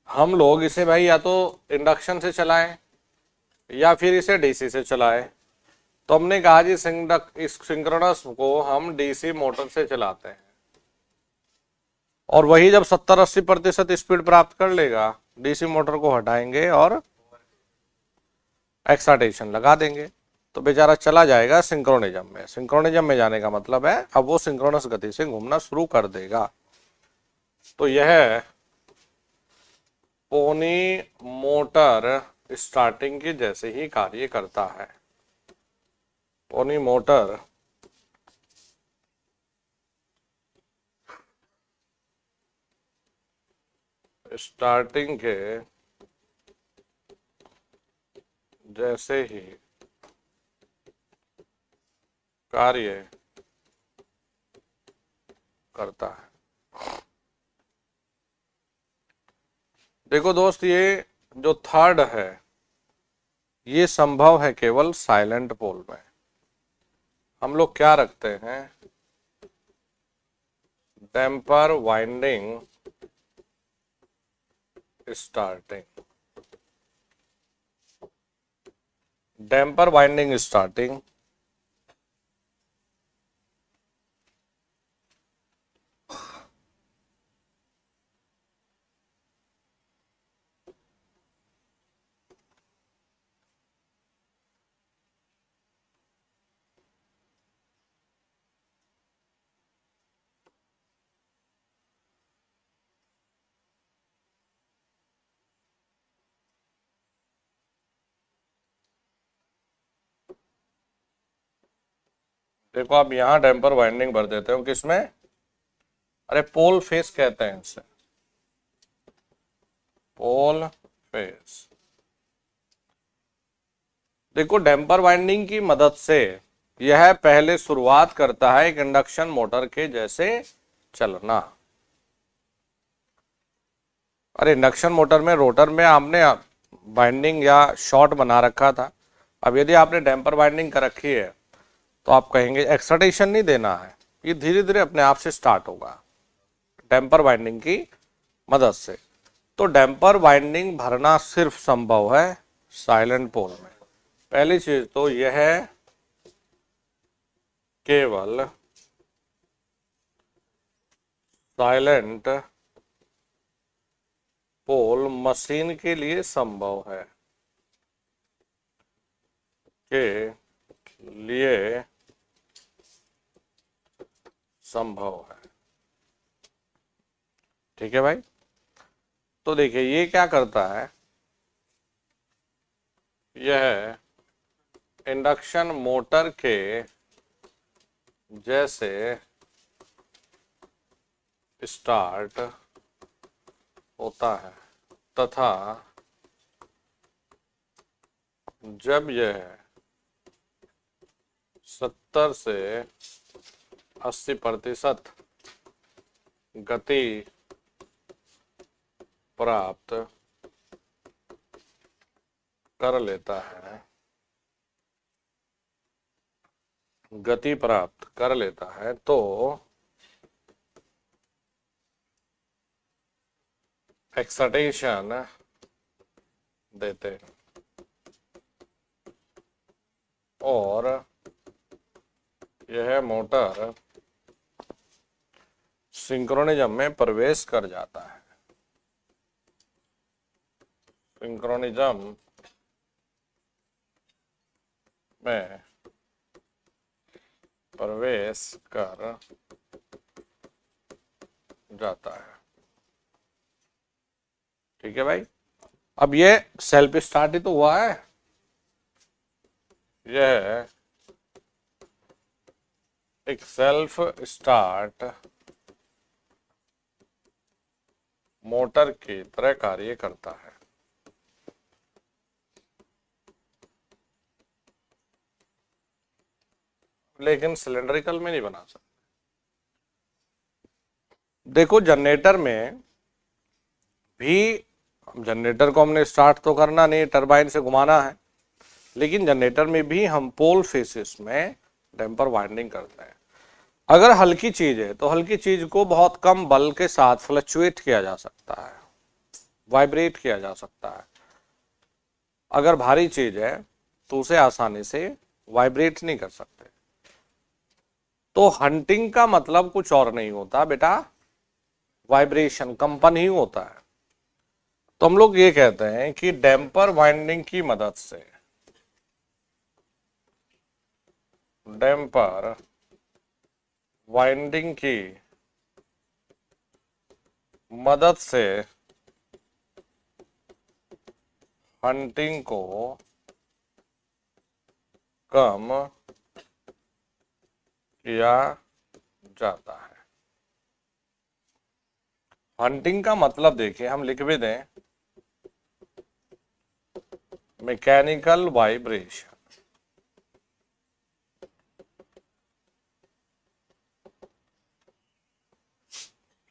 हम लोग इसे भाई या तो इंडक्शन से चलाएं या फिर इसे डीसी से चलाएं। तो हमने कहा जी इस सिंक्रोनस को हम डीसी मोटर से चलाते हैं, और वही जब 70-80% स्पीड प्राप्त कर लेगा, डीसी मोटर को हटाएंगे और एक्साइटेशन लगा देंगे, तो बेचारा चला जाएगा सिंक्रोनिज्म में। सिंक्रोनिज्म में जाने का मतलब है अब वो सिंक्रोनस गति से घूमना शुरू कर देगा। तो यह पोनी मोटर स्टार्टिंग के जैसे ही कार्य करता है। पोनी मोटर स्टार्टिंग के जैसे ही कार्य करता है। देखो दोस्त, ये जो थर्ड है ये संभव है केवल साइलेंट पोल में। हम लोग क्या रखते हैं, damper winding starting. Damper winding starting देखो आप यहां डैम्पर वाइंडिंग भर देते हो, किसमें, अरे पोल फेस कहते हैं इसे, पोल फेस। देखो डैम्पर वाइंडिंग की मदद से यह पहले शुरुआत करता है एक इंडक्शन मोटर के जैसे चलना। अरे इंडक्शन मोटर में रोटर में आपने वाइंडिंग या शॉर्ट बना रखा था, अब यदि आपने डैम्पर वाइंडिंग कर रखी है तो आप कहेंगे एक्साइटेशन नहीं देना है, ये धीरे धीरे अपने आप से स्टार्ट होगा डैम्पर वाइंडिंग की मदद से। तो डैम्पर वाइंडिंग भरना सिर्फ संभव है साइलेंट पोल में। पहली चीज तो यह केवल साइलेंट पोल मशीन के लिए संभव है, के लिए संभव है। ठीक है भाई। तो देखिए ये क्या करता है, यह इंडक्शन मोटर के जैसे स्टार्ट होता है तथा जब यह 70 से 80% गति प्राप्त कर लेता है, गति प्राप्त कर लेता है, तो एक्साइटेशन देते हैं और यह मोटर सिंक्रोनिज्म में प्रवेश कर जाता है। सिंक्रोनिज्म में प्रवेश कर जाता है। ठीक है भाई। अब ये सेल्फ स्टार्ट ही तो हुआ है, ये है एक सेल्फ स्टार्ट मोटर की तरह कार्य करता है। लेकिन सिलेंड्रिकल में नहीं बना सकते। देखो जनरेटर में भी, जनरेटर को हमने स्टार्ट तो करना नहीं, टरबाइन से घुमाना है, लेकिन जनरेटर में भी हम पोल फेसिस में डैम्पर वाइंडिंग करते हैं। अगर हल्की चीज है तो हल्की चीज को बहुत कम बल के साथ फ्लक्चुएट किया जा सकता है, वाइब्रेट किया जा सकता है। अगर भारी चीज है तो उसे आसानी से वाइब्रेट नहीं कर सकते। तो हंटिंग का मतलब कुछ और नहीं होता बेटा, वाइब्रेशन, कंपन ही होता है। तो हम लोग ये कहते हैं कि डैम्पर वाइंडिंग की मदद से, डैम्पर वाइंडिंग की मदद से हंटिंग को कम किया जाता है। हंटिंग का मतलब देखिए, हम लिख भी दें मैकेनिकल वाइब्रेशन।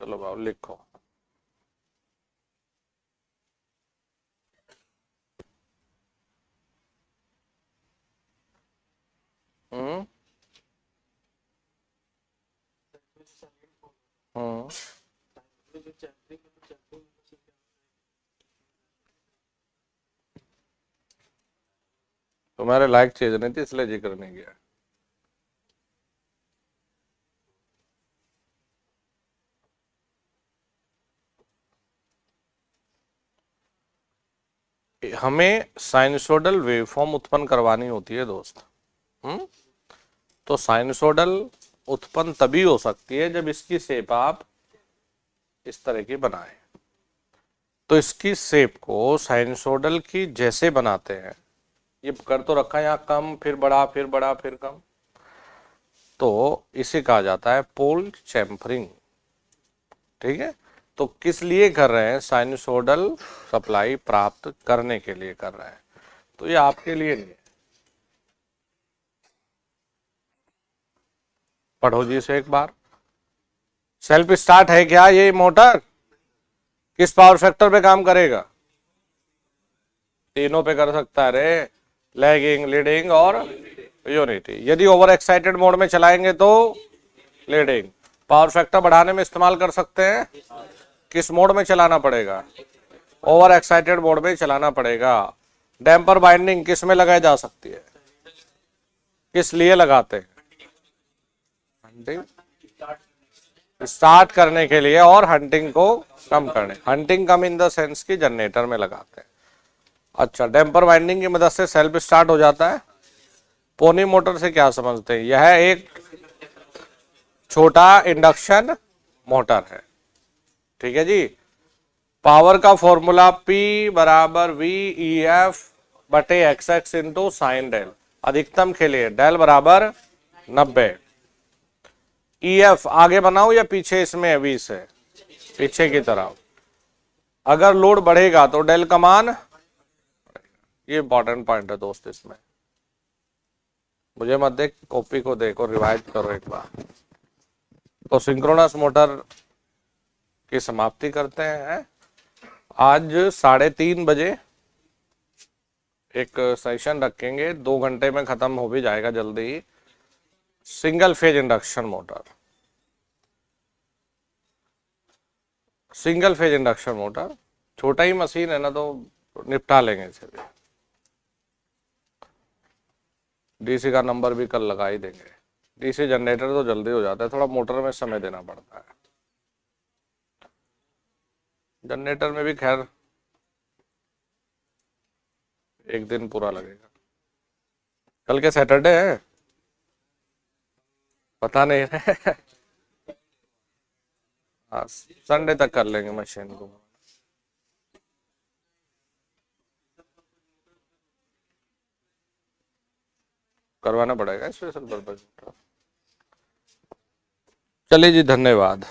चलो बाबू लिखो। हम्म हम्म तुम्हारे लायक चीज नहीं थी इसलिए जिक्र नहीं किया। हमें साइनसोडल वेवफॉर्म उत्पन्न करवानी होती है दोस्त। हम्म तो साइनसोडल उत्पन्न तभी हो सकती है जब इसकी शेप आप इस तरह की बनाएं। तो इसकी शेप को साइनसोडल की जैसे बनाते हैं, ये कर तो रखा है यहाँ, कम फिर बड़ा फिर बड़ा फिर कम, तो इसे कहा जाता है पोल चैम्फरिंग। ठीक है, तो किस लिए कर रहे हैं, साइनसोडल सप्लाई प्राप्त करने के लिए कर रहे हैं। तो ये आपके लिए नहीं है। पढ़ो जी इसे एक बार। सेल्फ स्टार्ट है क्या ये मोटर? किस पावर फैक्टर पे काम करेगा? तीनों पे कर सकता है रे, लैगिंग, लीडिंग और यूनिटी। यदि ओवर एक्साइटेड मोड में चलाएंगे तो लीडिंग। पावर फैक्टर बढ़ाने में इस्तेमाल कर सकते हैं। किस मोड में चलाना पड़ेगा? ओवर एक्साइटेड मोड में चलाना पड़ेगा। डैम्पर बाइंडिंग किस में लगाई जा सकती है? किस लिए लगाते हैं? हंटिंग स्टार्ट करने के लिए और हंटिंग को कम करने। Hunting come in the sense की जनरेटर में लगाते हैं। अच्छा, डैम्पर वाइंडिंग की मदद से सेल्फ स्टार्ट हो जाता है। पोनी मोटर से क्या समझते हैं? यह एक छोटा इंडक्शन मोटर है। ठीक है जी। पावर का फॉर्मूला P बराबर V E F बटे X X into sine del. अधिकतम के लिए डेल बराबर 90। EF आगे बनाओ या पीछे? इसमें V से पीछे की तरफ। अगर लोड बढ़ेगा तो डेल का मान, ये इंपॉर्टेंट पॉइंट है दोस्त इसमें। मुझे मत देख, कॉपी को देखो, रिवाइज करो एक बार। तो सिंक्रोनस मोटर की समाप्ति करते हैं। आज 3:30 बजे एक सेशन रखेंगे, 2 घंटे में खत्म हो भी जाएगा जल्दी ही। Single phase induction motor, single phase induction motor छोटा ही मशीन है ना, तो निपटा लेंगे इसे भी। डीसी का नंबर भी कल लगा ही देंगे। डीसी जनरेटर तो जल्दी हो जाता है, थोड़ा मोटर में समय देना पड़ता है। जनरेटर में भी खैर एक दिन पूरा लगेगा। कल के सैटरडे है, पता नहीं है। हाँ, संडे तक कर लेंगे मशीन को। करवाना पड़ेगा स्पेशल पर्पज। चलिए जी, धन्यवाद।